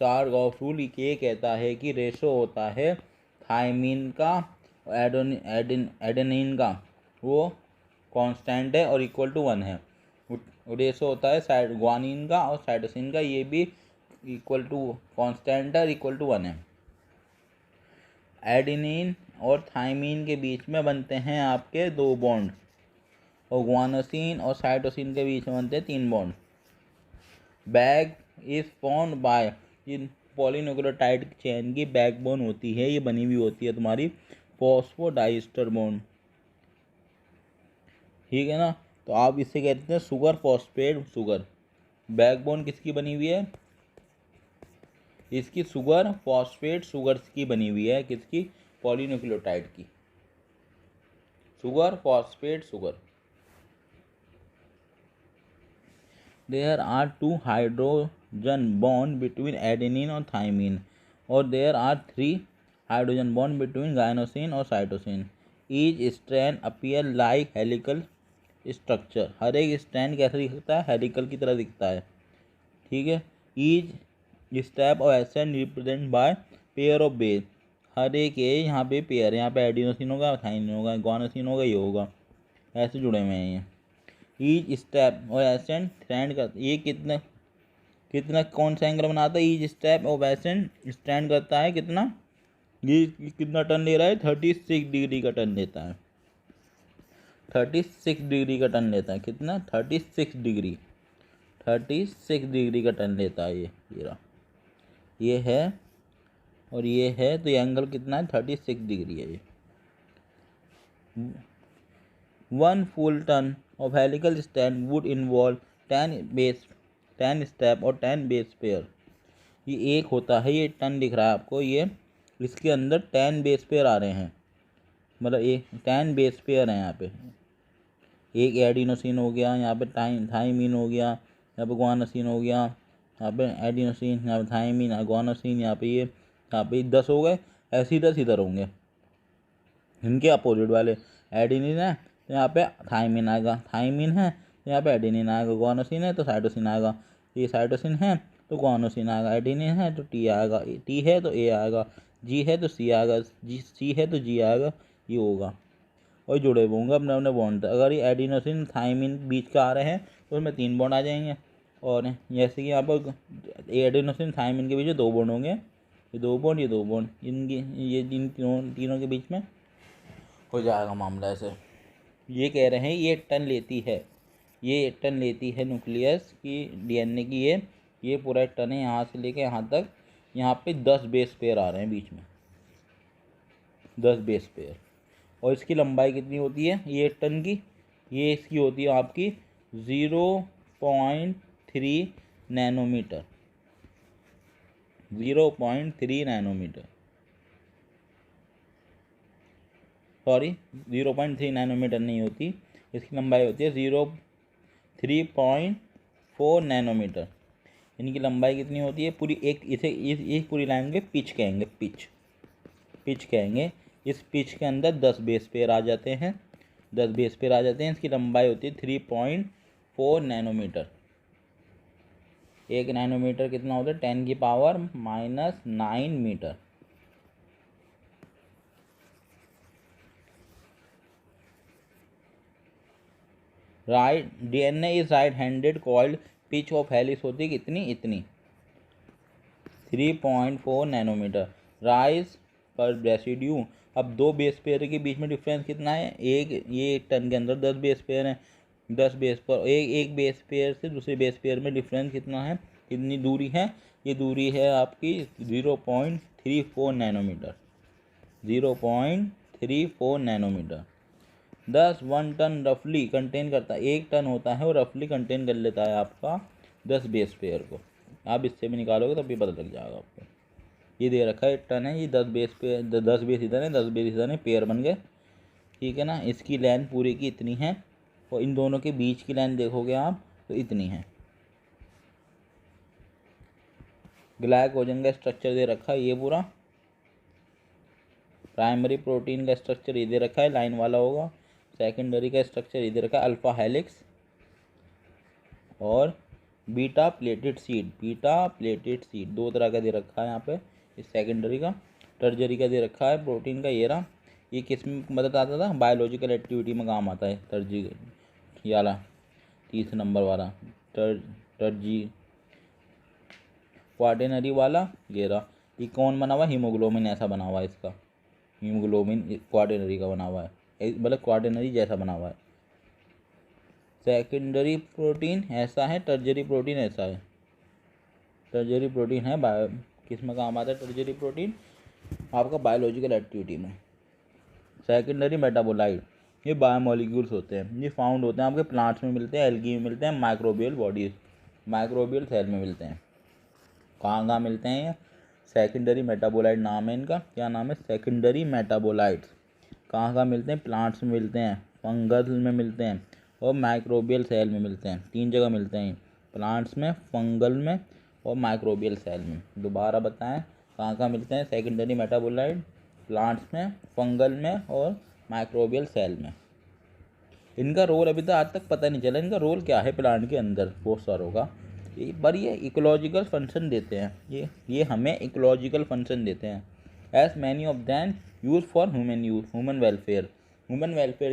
चार्ग ऑफ रूल ये कहता है कि रेशो होता है थाइमीन का एडेनिन का, वो कांस्टेंट है और इक्वल टू 1 है। रेशो होता है गुआनिन का और साइटोसिन का, ये भी इक्वल टू कांस्टेंट है और इक्वल टू 1 है। एडेनिन और थाइमीन के बीच में बनते हैं आपके 2 बॉन्ड और गुआनोसिन और साइटोसिन के बीच में बनते हैं 3 bond. Back is formed by, in polynucleotide chain की बैकबोन होती है, ये बनी हुई होती है तुम्हारी फॉस्फोडाइस्टर बॉन्ड। ठीक है ना। तो आप इसे कहते हैं शुगर फॉस्फेट शुगर। बैकबोन किसकी बनी हुई है? इसकी शुगर फॉस्फेट शुगर्स की बनी हुई है। किसकी? पॉलीन्यूक्लियोटाइड की। Sugar phosphate sugar. There are 2 hydrogen bond between adenine और थाइमीन और there are 3 hydrogen bond between guanosine और cytosine. Each strand appear like helical structure. हर एक स्ट्रैंड कैसा दिखता है? हेलिकल की तरह दिखता है। ठीक है। Each step of ascend represent by pair of base. हर एक ये यहाँ पे पेयर है, यहाँ पे एडिनोसिन होगा, थाइमिन होगा, गुआनोसिन होगा, ये होगा, ऐसे जुड़े हुए हैं ये। ईच स्टेप और एसेंड स्टैंड का ये कितना कितना कौन सा एंगल बनाता है? Each step of ascend stand करता है कितना? ये कितना टर्न ले रहा है? 36 डिग्री का टर्न लेता है। 36 डिग्री का टर्न लेता है। कितना? 36 डिग्री। 36 डिग्री का टर्न लेता है ये है और ये है, तो ये एंगल कितना है? 36 डिग्री है ये। 1 full turn off helical stand would involve 10 step और 10 बेस पेयर। ये एक होता है, ये टर्न दिख रहा है आपको, ये इसके अंदर 10 बेस पेयर आ रहे हैं, मतलब ये 10 बेस पेयर हैं यहाँ पे। एक एडिनोसिन हो गया, यहाँ पे थाइमीन हो गया, यहाँ पे गुआनोसिन हो गया, यहाँ पे एडिनोसिन, यहाँ पे थाइमीन, गुआनोसिन, यहाँ पे 10 हो गए। ऐसे ही 10 इधर होंगे, इनके अपोजिट वाले। एडिनिन है तो यहाँ पे थाइमीन आएगा, थाइमीन है तो यहाँ पे एडिनिन आएगा, गुआनोसिन है तो साइटोसिन आएगा, ये साइटोसिन है तो गुआनोसिन आएगा, एडिनिन है तो टी आएगा, टी है तो ए आएगा, जी है तो सी आएगा, सी है तो जी आएगा, ये होगा। और जुड़े हुए होंगे अपने अपने बॉन्ड। अगर ये एडिनोसिन थाइमिन बीच का आ रहे हैं तो उसमें 3 बॉन्ड आ जाएंगे। और जैसे कि यहाँ पर एडिनोसिन थाइमिन के बीच 2 बॉन्ड होंगे, ये 2 बॉन्ड, ये 2 बॉन्ड, इनकी ये तीनों के बीच में हो जाएगा मामला ऐसे। ये कह रहे हैं ये टन लेती है, ये टन लेती है न्यूक्लियस की डीएनए की, ये पूरा टन है यहाँ से लेके यहाँ तक। यहाँ पे 10 बेस पेयर आ रहे हैं बीच में, 10 बेस पेयर। और इसकी लंबाई कितनी होती है ये टन की? ये इसकी होती है आपकी 0.3 नैनोमीटर, 0.3 नैनोमीटर। सॉरी 0.3 नैनोमीटर नहीं होती, इसकी लंबाई होती है 3.4 नैनोमीटर। इनकी लंबाई कितनी होती है पूरी, एक इसे इस पूरी लाइन के पिच कहेंगे, पिच कहेंगे। इस पिच के अंदर 10 बेस पेयर आ जाते हैं, 10 बेस पेयर आ जाते हैं। इसकी लंबाई होती है 3.4 नैनोमीटर। 1 नैनोमीटर कितना होता है, 10⁻⁻⁹ metre. Right DNA is right handed coiled, pitch of helix होती है कितनी, इतनी 3.4 नैनोमीटर। राइज पर रेसिड्यू, अब दो बेस पेयर के बीच में डिफरेंस कितना है, ये एक टन के अंदर 10 बेस पेयर हैं, 10 बेस पर एक बेस पेयर से दूसरे बेस पेयर में डिफरेंस कितना है, कितनी दूरी है, ये दूरी है आपकी 0.34 नैनोमीटर, 0.34 नैनोमीटर। 1 टन रफली कंटेन करता है, 1 टन होता है और रफली कंटेन कर लेता है आपका 10 बेस पेयर को। आप इससे भी निकालोगे तब भी पता लग जाएगा आपको। ये दे रखा है 1 टन है, ये 10 बेस पे 10 बेस इधर है, 10 बेस इधर है, पेयर बन गए, ठीक है ना। इसकी लाइन पूरी की इतनी है और इन दोनों के बीच की लाइन देखोगे आप तो इतनी है। ग्लाइकोजन का स्ट्रक्चर दे रखा है ये पूरा, प्राइमरी प्रोटीन का स्ट्रक्चर ये दे रखा है, लाइन वाला होगा। सेकेंडरी का स्ट्रक्चर ये दे रखा है, अल्फा हेलिक्स और बीटा प्लेटेड सीड, दो तरह का दे रखा है यहाँ पे। इस सेकेंडरी का, टर्जरी का दे रखा है प्रोटीन का, ये रहा। ये किस में मदद आता था, बायोलॉजिकल एक्टिविटी में काम आता है। टर्जी वाला 30 नंबर वाला टर्जी क्वाटेनरी वाला, ये रहा। ये कौन बना हुआ है, हीमोग्लोबिन ऐसा बना हुआ है इसका, हीमोग्लोबिन क्वाटेनरी का बना हुआ है, मतलब क्वाटेनरी जैसा बना हुआ है। सेकेंडरी प्रोटीन ऐसा है, टर्जरी प्रोटीन ऐसा है। टर्जरी प्रोटीन है किस में काम आता है, टर्जरी प्रोटीन आपका बायोलॉजिकल एक्टिविटी में। सेकेंडरी मेटाबोलाइट, ये बायोमोलिक्यूल्स होते हैं, ये फाउंड होते हैं आपके प्लांट्स में मिलते हैं, एल्गी में मिलते हैं, माइक्रोबियल बॉडीज, माइक्रोबियल सेल में मिलते हैं। कहाँ मिलते हैं ये, सेकेंडरी मेटाबोलाइट नाम है इनका, क्या नाम है, सेकेंडरी मेटाबोलाइट्स। कहाँ मिलते हैं, प्लांट्स में मिलते हैं, फंगस में मिलते हैं और माइक्रोबियल सेल में मिलते हैं। 3 जगह मिलते हैं, प्लांट्स में, फंगल में और माइक्रोबियल सेल में। दोबारा बताएं, कहाँ मिलते हैं, सेकेंडरी मेटाबोलाइट प्लांट्स में, फंगल में और माइक्रोबियल सेल में। इनका रोल अभी तक आज तक पता नहीं चला, इनका रोल क्या है प्लांट के अंदर बहुत सारों का। पर ये इकोलॉजिकल फंक्शन देते हैं, ये हमें इकोलॉजिकल फंक्शन देते हैं। As many of them use for human welfare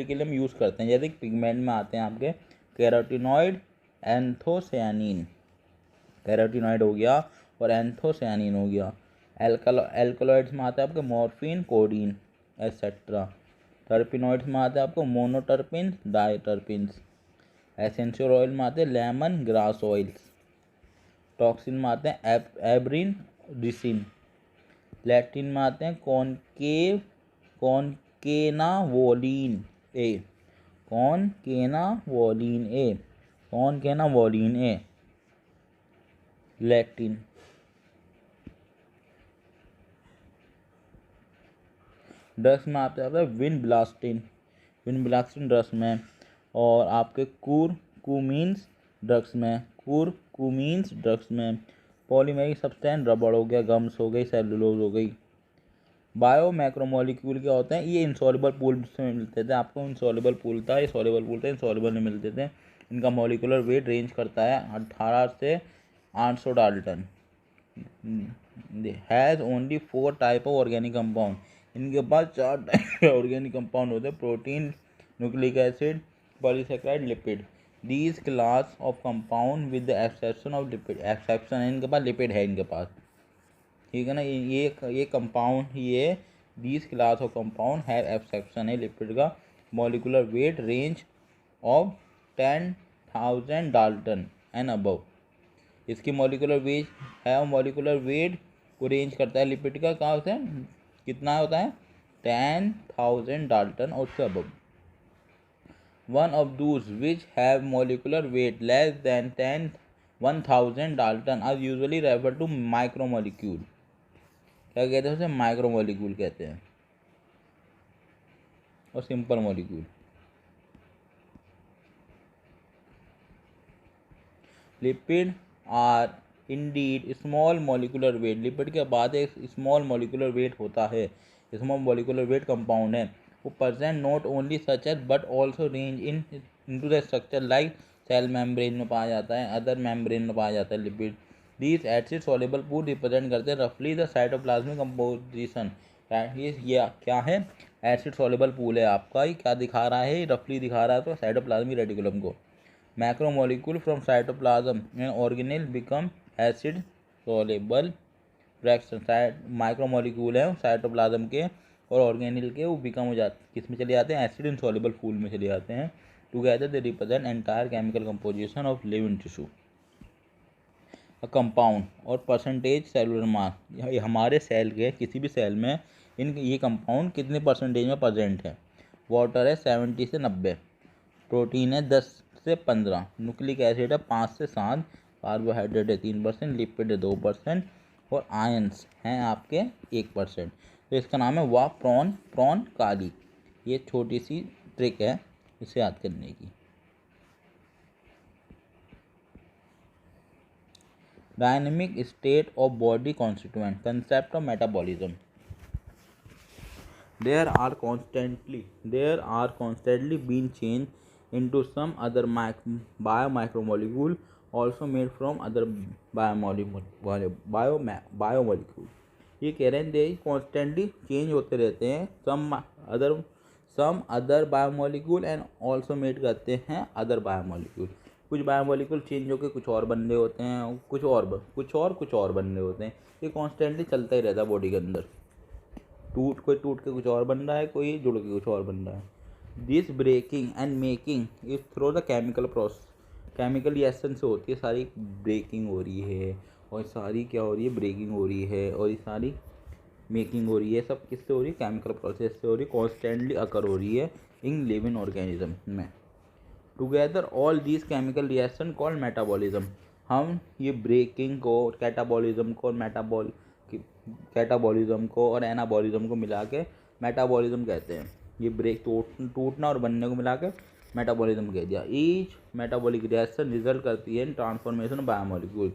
के लिए हम यूज़ करते हैं। जैसे पिगमेंट में आते हैं आपके कैरोटिनॉइड, एंथोसायानिन, कैरोटिनॉइड हो गया और एंथोसायानिन हो गया। एल्कलॉइड्स में आता है आपके मॉर्फिन, कोडीन एट्सेट्रा। टर्पिनॉइड्स में आते हैं आपको मोनोटर्पिन, डायटर्पिन्स। एसेंशियल ऑयल में आते हैं लेमन ग्रास ऑयल्स। टॉक्सिन में आते हैं एब्रिन, रिसिन। लैक्टिन में आते हैं कॉनकेनावोलिन ए, लैक्टिन। ड्रग्स में आते हैं विनब्लास्टिन ड्रग्स में, और आपके कुरकुमीन्स ड्रग्स में। पॉलीमेरिक सब्सटेंस रबड़ हो गया, गम्स हो गई, सेलुलोज हो गई। बायो मैक्रोमोलिक्यूल क्या होते हैं, ये इंसॉल्युबल पूल से मिलते थे आपको, इंसॉल्युबल पूल था, ये सॉल्युबल पूल था, इंसॉल्युबल में मिलते थे। इनका मॉलिकुलर वेट रेंज करता है 18 से 800 Dalton. Has only 4 type of organic compound, इनके पास 4 टाइप ऑर्गेनिक कंपाउंड होते हैं, protein, nucleic acid, polysaccharide, lipid. These class of compound with the exception of lipid, exception है इनके पास, लिपिड है इनके पास, ठीक है ना। ये कंपाउंड, ये दीज क्लास ऑफ कंपाउंड है, एक्सेप्शन है लिपिड का। Molecular weight range of 10,000 Dalton and above, इसकी मॉलिकुलर वेट है, और मॉलिकुलर वेट को रेंज करता है लिपिड का, कहाँ होता है, कितना होता है, 10,000 डाल्टन और उससे above. One of those which have molecular weight less than 1,000 dalton are usually refer to micromolecule. क्या कहते हैं उसे, माइक्रोमोलिक्यूल कहते हैं। और simple molecule. Lipid are indeed small molecular weight. Lipid के बाद एक स्मॉल मॉलिकुलर वेट होता है, स्मॉल मॉलिकुलर वेट कंपाउंड है। वो present not only such as but also range into the structure like cell membrane में पाया जाता है, अदर मेम्ब्रेन में पाया जाता है lipid. These acid soluble food represent करते हैं रफली द साइटोप्लाज्मिक कंपोजिशन। ये क्या है? एसिड सॉल्युबल पूल है आपका। ये क्या दिखा रहा है? रफली दिखा रहा है तो साइटोप्लाज्मिक रेटिकुलम को। Macromolecule from cytoplasm and organelle become acid soluble fraction. Micromolecule है साइटोप्लाज्म के और ऑर्गेनिल के, वो बिकम हो जाते, किस में चले जाते हैं? एसिड इनसॉल्युबल फूल में चले जाते हैं। Together they represent entire chemical composition of living tissue. Compound और परसेंटेज सेलुलर मास। ये हमारे सेल के किसी भी सेल में ये कंपाउंड कितने परसेंटेज में प्रेजेंट है? वाटर है 70 से 90, प्रोटीन है 10 से 15, न्यूक्लिक एसिड है 5 से 7, कार्बोहाइड्रेट है 3%, लिपिड है 2% और आयंस हैं आपके 1%। तो इसका नाम है वाह प्रॉन काली। ये छोटी सी ट्रिक है इसे याद करने की। Dynamic state of body constituent. Concept of metabolism. There are constantly being changed into some other biomolecule also made from other biomolecule। ये कह रहे हैं दे कॉन्स्टेंटली चेंज होते रहते हैं, some other biomolecule and also made करते हैं अदर बायोमोलिक्यूल। कुछ बायोमोलिक्यूल चेंज होकर कुछ और बन रहे होते हैं, कुछ और बन रहे होते हैं। ये कॉन्स्टेंटली चलता ही रहता है बॉडी के अंदर। कोई टूट के कुछ और बन रहा है, कोई जुड़ के कुछ और बन रहा है। This breaking and making is through the chemical process. Chemical reaction से होती है सारी ब्रेकिंग हो रही है, और सारी क्या हो रही है? ब्रेकिंग हो रही है, और ये सारी मेकिंग हो रही है। सब किससे हो रही है? केमिकल प्रोसेस से हो रही है, कॉन्स्टेंटली अकर हो रही है इन लिविंग ऑर्गेनिज्म में। Together all these chemical reaction called metabolism. हम ये ब्रेकिंग को, कैटाबॉलिज्म को, कैटाबॉलिज्म को और एनाबॉलिज्म को मिला के मेटाबॉलिज्म कहते हैं। ये ब्रेक टूटना और बनने को मिला के मेटाबॉलिज्म कह दिया। ईच मेटाबॉलिक रिएक्शन रिजल्ट करती है इन ट्रांसफॉर्मेशन ऑफ बायोमोलिक्यूल।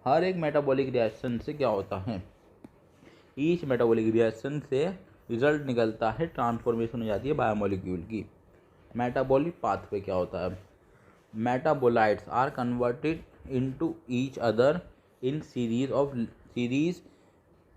हर एक मेटाबॉलिक रिएक्शन से क्या होता है? ईच मेटाबॉलिक रिएक्शन से रिजल्ट निकलता है, ट्रांसफॉर्मेशन हो जाती है बायोमोलिक्यूल की। मेटाबॉलिक पाथवे क्या होता है? Metabolites are converted into each other in series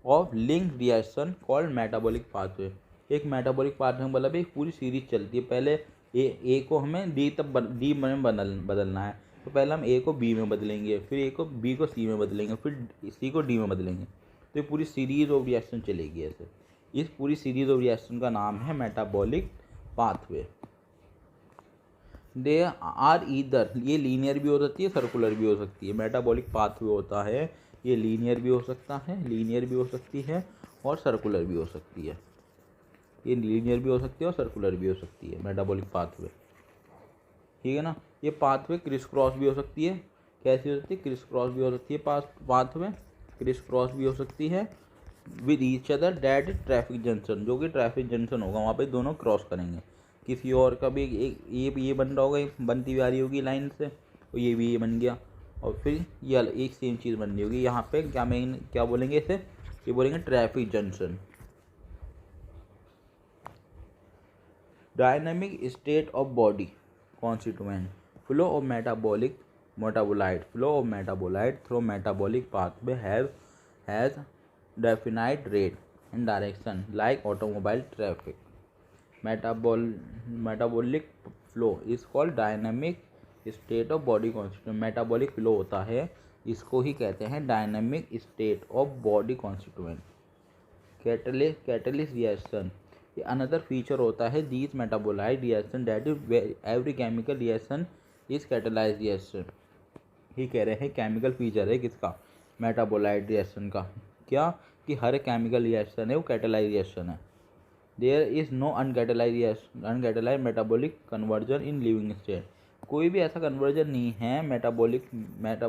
of link reaction called metabolic pathway. एक मेटाबॉलिक पाथवे मतलब एक पूरी सीरीज चलती है। पहले ए को हमें डी में बदलना है, तो पहले हम ए को बी में बदलेंगे, फिर ए को बी को सी में बदलेंगे, फिर सी को डी में बदलेंगे। तो ये पूरी सीरीज ऑफ रिएक्शन चलेगी ऐसे। इस पूरी सीरीज ऑफ रिएक्शन का नाम है metabolic pathway. They are either, ये लीनियर भी हो सकती है, सर्कुलर भी हो सकती है। मेटाबॉलिक पाथवे होता है, ये लीनियर भी हो सकता है, लीनियर भी हो सकती है और सर्कुलर भी हो सकती है। ये लीनियर भी हो सकती है और सर्कुलर भी हो सकती है मेटाबॉलिक पाथवे, ठीक है ना। ये पाथवे क्रिस क्रॉस भी हो सकती है। कैसी हो सकती है? क्रिस क्रॉस भी हो सकती है पाथवे, क्रिस क्रॉस भी हो सकती है with each other that traffic junction. जो कि ट्रैफिक जंक्शन होगा वहाँ पे दोनों क्रॉस करेंगे। किसी और का भी एक ये बन रहा होगा, एक बनती हुई आ रही होगी लाइन से, और ये भी ये बन गया, और फिर ये एक सेम चीज़ बन रही होगी। यहाँ पे क्या बोलेंगे इसे? ये बोलेंगे traffic junction. Dynamic state of body constituent. Flow of metabolite through metabolic pathway has definite rate and direction like automobile traffic. Metabolic flow is called dynamic state of body constituent। metabolic flow होता है, इसको ही कहते हैं dynamic state of body constituent। catalyst reaction, ये another feature होता है these metabolite reaction that is every chemical reaction is catalyse reaction. ये कह रहे हैं केमिकल फीचर है किसका? मेटाबोलाइट रिएक्शन का। क्या? कि हर केमिकल रिएक्शन है वो कैटेलाइज रिएक्शन है। There is no uncatalyse metabolic conversion in living state. कोई भी ऐसा कन्वर्जन नहीं है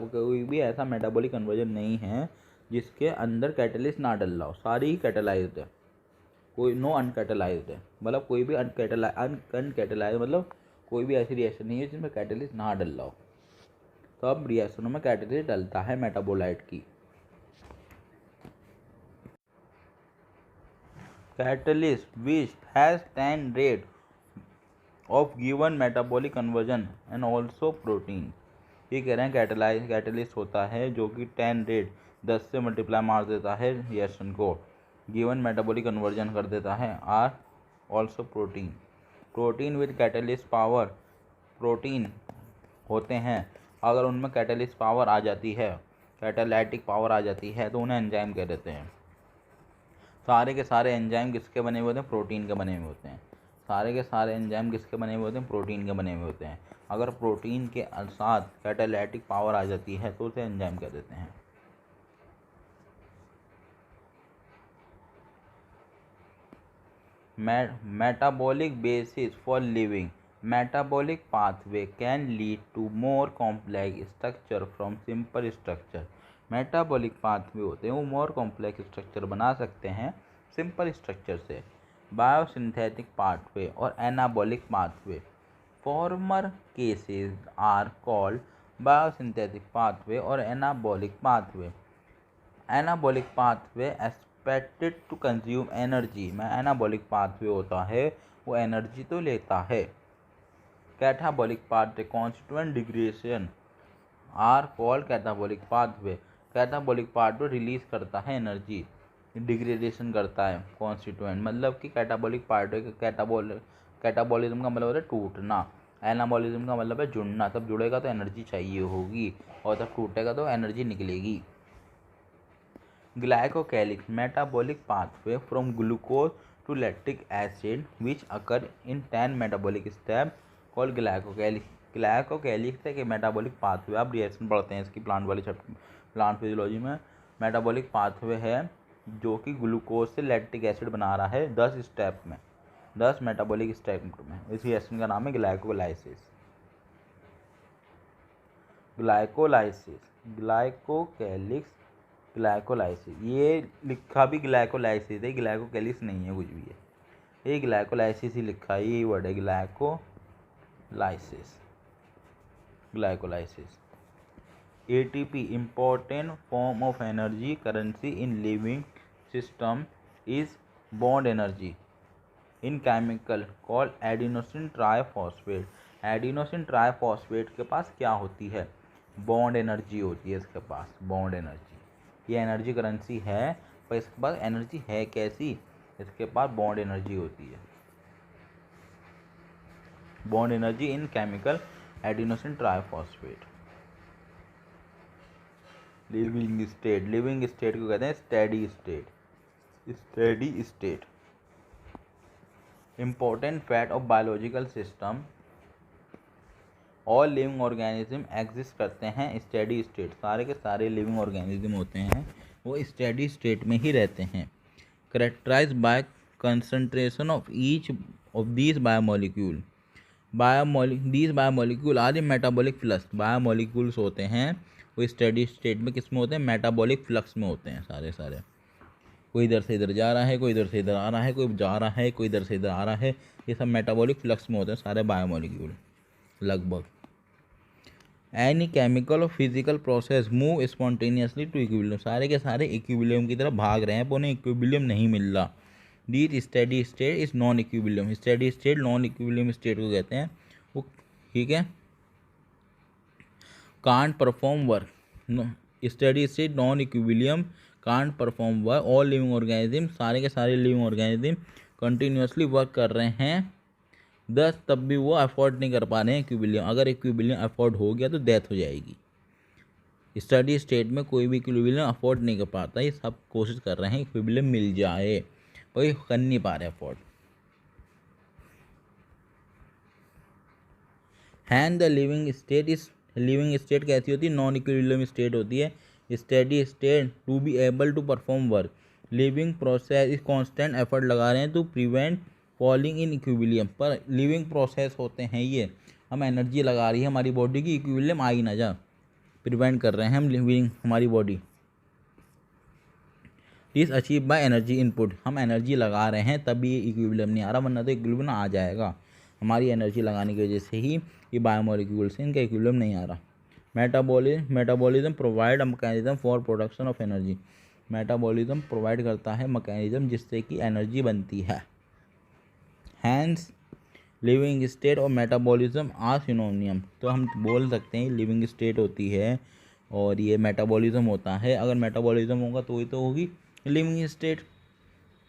कोई भी ऐसा मेटाबॉलिक कन्वर्जन नहीं है जिसके अंदर कैटेलिस्ट ना डल रहा हो, सारी ही कैटेलाइज्ड है। कोई नो अनकैटलाइज्ड है, मतलब कोई भी अनकैटलाइज मतलब कोई भी ऐसी रिएक्शन नहीं है जिसमें कैटलिस्ट ना डल रहा हो। तो अब रिएक्शनों में कैटलिस्ट डलता है मेटाबोलाइट की। Catalyst which has 10 rate of given metabolic conversion and also protein. ये कह रहे हैं कैटलिस्ट होता है जो कि 10 रेट 10 से मल्टीप्लाई मार देता है रिएक्शन को, गिवन मेटाबॉलिक कन्वर्जन कर देता है, are also protein. Protein with catalyst power, protein होते हैं अगर उनमें कैटलिस्ट पावर आ जाती है, कैटालाइटिक पावर आ जाती है, तो उन्हें एंजाइम कह देते हैं। सारे के सारे एंजाइम किसके बने हुए होते हैं? प्रोटीन के बने हुए होते हैं। सारे के सारे एंजाइम किसके बने हुए होते हैं? प्रोटीन के बने हुए होते हैं। अगर प्रोटीन के साथ कैटालाइटिक पावर आ जाती है तो उसे एंजाइम कह देते हैं। Metabolic basis for living, metabolic pathway can lead to more complex structure from simple structure. Metabolic pathway होते हैं वो मोर कॉम्प्लेक्स स्ट्रक्चर बना सकते हैं सिंपल स्ट्रक्चर से। बायोसिंथेटिक पाथवे और anabolic pathway, former cases are called biosynthetic pathway और anabolic pathway. Anabolic pathway expected to consume energy, में एनाबॉलिक पाथवे होता है वो एनर्जी तो लेता है। Catabolic pathway constituent degradation are called catabolic pathway. Catabolic pathway release करता है एनर्जी, डिग्रेडेशन करता है कॉन्स्टिट्यूएंट, मतलब कि कैटाबॉलिक पाथवे कैटाबॉलिज्म का मतलब होता है टूटना, एनाबॉलिज्म का मतलब है जुड़ना। तब जुड़ेगा तो एनर्जी चाहिए होगी और तब टूटेगा तो एनर्जी निकलेगी। Glycocalyx metabolic pathway from glucose to lactic acid which occur in 10 metabolic steps called glycocalyx। Glycocalyx एक मेटाबॉलिक पाथवे, आप रिएक्शन पढ़ते हैं इसकी प्लांट फिजियोलॉजी में। मेटाबॉलिक पाथवे है जो कि ग्लूकोज से लैक्टिक एसिड बना रहा है 10 स्टेप में, 10 मेटाबॉलिक स्टेप में। इस रिएक्शन का नाम है ग्लाइकोलाइसिस। ग्लाइकोकैलिक्स ग्लाइकोलाइसिस, ये लिखा भी ग्लाइकोलाइसिस है, ग्लाइकोकैलिक्स नहीं है कुछ भी है, ये ग्लाइकोलाइसिस ही लिखा है, यही वर्ड है glycolysis. ATP important form of energy currency in living system is bond energy in chemical called adenosine triphosphate। Adenosine triphosphate के पास क्या होती है? बॉन्ड एनर्जी होती है इसके पास, बॉन्ड एनर्जी। ये एनर्जी करेंसी है पर इसके पास एनर्जी है कैसी? इसके पास बॉन्ड एनर्जी होती है, bond energy in chemical adenosine triphosphate. Living state, living state को कहते हैं steady state, steady state. Important fact of biological system, all living organism exist करते हैं स्टेडी स्टेट। सारे के सारे लिविंग ऑर्गेनिज्म होते हैं वो स्टेडी स्टेट में ही रहते हैं। Characterize by concentration of each of these biomolecule, these biomolecule are in metabolic flux. Biomolecules होते हैं वो स्टेडी स्टेट में किस में होते हैं? मेटाबॉलिक फ्लक्स में होते हैं सारे सारे। कोई इधर से इधर जा रहा है, कोई इधर से इधर आ रहा है, कोई जा रहा है, कोई इधर से इधर आ रहा है, ये सब मेटाबॉलिक फ्लक्स में होते हैं सारे बायोमोलिक्यूल लगभग। एनी केमिकल और physical process move spontaneously to equilibrium, सारे के सारे इक्विलिब्रियम की तरफ भाग रहे हैं पर उन्हें इक्विलिब्रियम नहीं मिल रहा। These steady state is non equilibrium, steady state non equilibrium state को कहते हैं वो, ठीक है। Can't perform work, steady state non equilibrium can't perform work. All living organism, सारे के सारे लिविंग ऑर्गेनिज्म कंटिन्यूसली वर्क कर रहे हैं, 10 तब भी वो अफोर्ड नहीं कर पा रहे हैं इक्विलिब्रियम। अगर इक्विलिब्रियम अफोर्ड हो गया तो डेथ हो जाएगी। स्टडी स्टेट में कोई भी इक्विलिब्रियम अफोर्ड नहीं कर पाता, ये सब कोशिश कर रहे हैं इक्विलिब्रियम मिल जाए पर ये कर नहीं पा रहे afford. And the living state is, living state कैसी होती है? नॉन इक्विलिब्रियम स्टेट होती है। Steady state to be able to perform work, living process is constant effort लगा रहे हैं to prevent falling in equilibrium. पर लिविंग प्रोसेस होते हैं ये, हम एनर्जी लगा रही है हमारी बॉडी की इक्विलिब्रियम आ ही ना जा, प्रिवेंट कर रहे हैं हम लिविंग हमारी body. This achieve by energy input, हम एनर्जी लगा रहे हैं तभी ये इक्विलिब्रियम नहीं आ रहा, वरना तो इक्विलिब्रियम आ जाएगा। हमारी एनर्जी लगाने की वजह से ही ये बायोमोलिक्यूल से इनका इक्विलिब्रियम नहीं आ रहा। Metabolism provide a mechanism for production of energy, metabolism provide करता है मैकेनिज्म जिससे कि एनर्जी बनती है। हैंस लिविंग स्टेट और मेटाबॉलिज्म आर सिनोनियम, तो हम बोल सकते हैं लिविंग स्टेट होती है और ये मेटाबॉलिज्म होता है। अगर मेटाबॉलिज्म होगा तो ही तो होगी लिविंग स्टेट,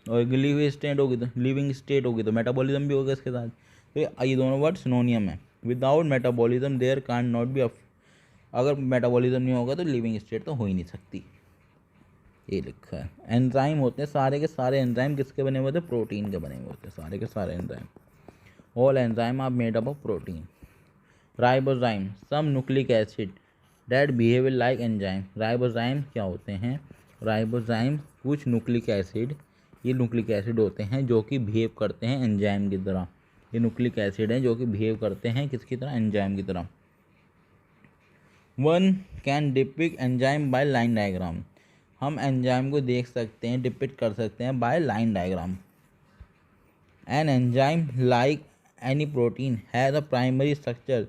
और लिविंग स्टेट होगी तो मेटाबॉलिज्म भी होगा इसके साथ। तो ये दोनों वर्ड सिनोनियम है। Without metabolism there can not be, अगर मेटाबॉलिज्म नहीं होगा तो लिविंग स्टेट तो हो ही नहीं सकती। ये लिखा है। एंजाइम होते हैं सारे के सारे एंजाइम किसके बने हुए होते हैं, प्रोटीन के बने हुए होते हैं सारे के सारे enzyme. All enzyme are made up of protein. Ribozyme some nucleic acid that behave like enzyme, ribozyme क्या होते हैं, राइबोजाइम कुछ न्यूक्लिक एसिड, ये न्यूक्लिक एसिड होते हैं जो कि बिहेव करते हैं एंजाइम की तरह। ये न्यूक्लिक एसिड हैं जो कि बिहेव करते हैं किसकी तरह, एंजाइम की तरह। One can depict enzyme by line diagram, हम एंजाइम को देख सकते हैं, डिपिक्ट कर सकते हैं by line diagram. An enzyme like any protein has a primary structure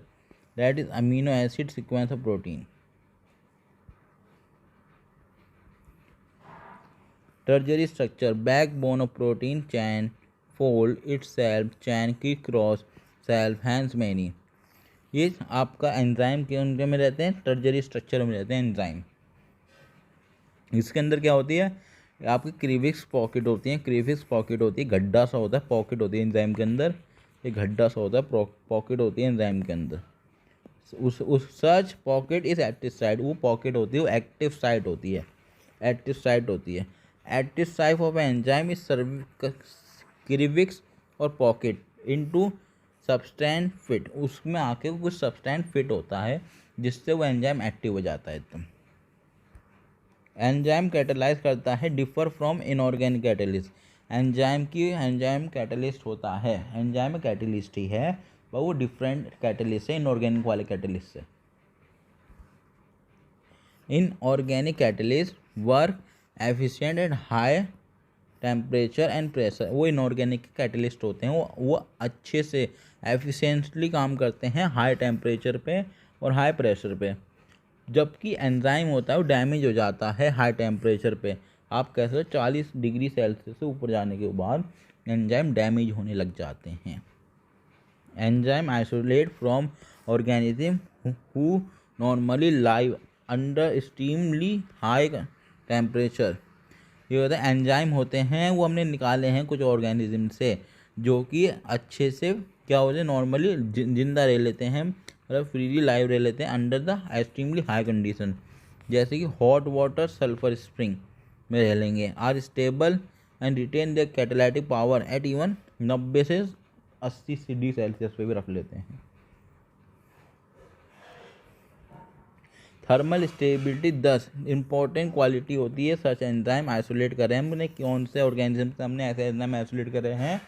that is amino acid sequence of protein. Tertiary structure backbone of protein chain fold itself chain की cross self hence many, ये आपका enzyme के उनके में रहते हैं, टर्जरी structure में रहते हैं एंजाइम। इसके अंदर क्या होती है, आपकी क्रीविक्स पॉकेट होती है, क्रीविक्स पॉकेट होती है, गड्ढा सा होता है, पॉकेट होती है एंजाइम के अंदर, एक गड्ढा सा होता है, पॉकेट होती है एंजाइम के अंदर। उस सच पॉकेट इज एक्टिव साइट, वो पॉकेट होती है वो एक्टिव साइट होती है, एक्टिव साइट होती है। Active site of enzyme is crevices और पॉकेट इनटू सब्सटेंस फिट, उसमें आके कुछ सब्सटेंस फिट होता है जिससे वो एंजाइम एक्टिव हो जाता है एकदम। एंजाइम कैटेलाइज करता है differ from inorganic catalyst, enzyme catalyst होता है, एंजाइम कैटेलिस्ट ही है पर वो डिफरेंट कैटेलिस्ट है इनऑर्गेनिक वाले कैटेलिस्ट से। Inorganic catalyst work efficient at high temperature and pressure, वो इनऑर्गेनिक कैटेलिस्ट होते हैं, वो अच्छे से एफिशिएंटली काम करते हैं हाई टेम्परेचर पे और हाई प्रेशर पे। जबकि एंजाइम होता है वो डैमेज हो जाता है हाई टेम्परेचर पे, आप कह सकते हो 40 डिग्री सेल्सियस से ऊपर जाने के बाद एंजाइम डैमेज होने लग जाते हैं। Enzyme isolate from organism who normally live under extremely high temperature, ये होता है एंजाइम होते हैं वो हमने निकाले हैं कुछ ऑर्गेनिज्म से जो कि अच्छे से क्या होते हैं, नॉर्मली जिंदा रह लेते हैं, मतलब फ्रीली लाइव रह लेते हैं under the extremely high condition, जैसे कि हॉट वाटर सल्फर स्प्रिंग में रह लेंगे। Are stable and retain the catalytic power at even 90 से 80 डिग्री सेल्सियस पे भी रख लेते हैं। थर्मल स्टेबिलिटी 10 इंपॉर्टेंट क्वालिटी होती है सच एंजाइम आइसोलेट कर रहे हैं, हमने कौन से ऑर्गेनिज्म से हमने ऐसे एंजाइम आइसोलेट कर रहे हैं,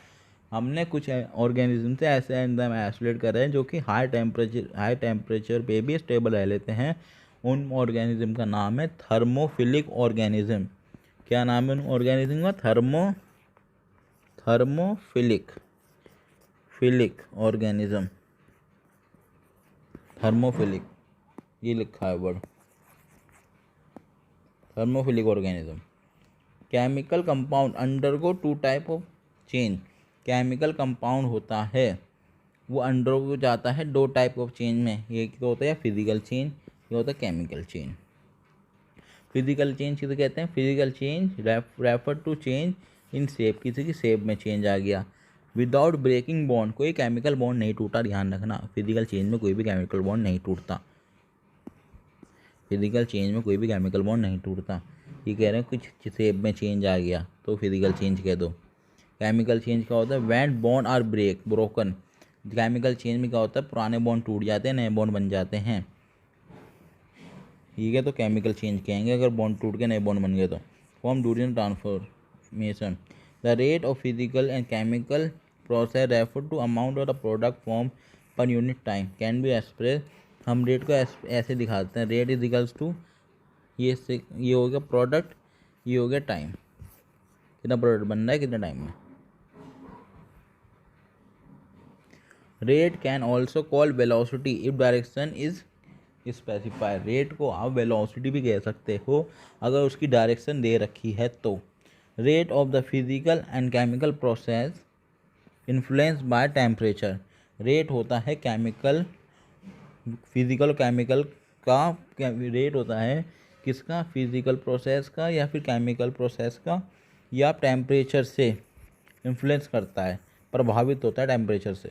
हमने कुछ ऑर्गेनिज्म से ऐसे एंजाइम आइसोलेट कर रहे हैं जो कि हाई टेम्परेचर पे भी स्टेबल रह लेते हैं। उन ऑर्गेनिज्म का नाम है थर्मोफिलिक ऑर्गेनिज्म। क्या नाम है उन ऑर्गेनिज्म का, थर्मोफिलिक ऑर्गेनिज्म, थर्मोफिलिक, ये लिखा है word thermophilic organism. Chemical compound undergo 2 type of change, chemical compound होता है वो अंडरगो जाता है 2 टाइप ऑफ चेंज में, ये क्या होता है फिजिकल चेंज, ये होता है केमिकल चेंज। फिजिकल चेंज किसे कहते हैं, physical change refer to change in shape, किसी की शेप में चेंज आ गया। विदाउट ब्रेकिंग बॉन्ड, कोई केमिकल बॉन्ड नहीं टूटा, ध्यान रखना फिजिकल चेंज में कोई भी केमिकल बॉन्ड नहीं टूटता, फिजिकल चेंज में कोई भी केमिकल बॉन्ड नहीं टूटता। ये कह रहे हैं कुछ शेप में चेंज आ गया तो फिजिकल चेंज कह दो। केमिकल चेंज क्या होता है, when bond are broken, chemical change में क्या होता है पुराने बॉन्ड टूट जाते हैं नए बॉन्ड बन जाते हैं, ठीक है, तो केमिकल चेंज कहेंगे अगर बॉन्ड टूट के नए बॉन्ड बन गए तो। Form during transformation, the rate of physical and chemical process refer to amount of the product form per unit time can be express, हम रेट को ऐसे दिखाते हैं, रेट इज इक्वल्स टू ये हो गया प्रोडक्ट, ये हो गया टाइम, कितना प्रोडक्ट बन रहा है कितने टाइम में। Rate can also call velocity if direction is specify. Rate को आप वेलोसिटी भी कह सकते हो अगर उसकी डायरेक्शन दे रखी है तो। Rate of the physical and chemical process influence by temperature. Rate होता है केमिकल, फिजिकल केमिकल का रेट होता है किसका, फिजिकल प्रोसेस का या फिर केमिकल प्रोसेस का, या टेम्परेचर से इन्फ्लुएंस करता है, प्रभावित होता है टेम्परेचर से।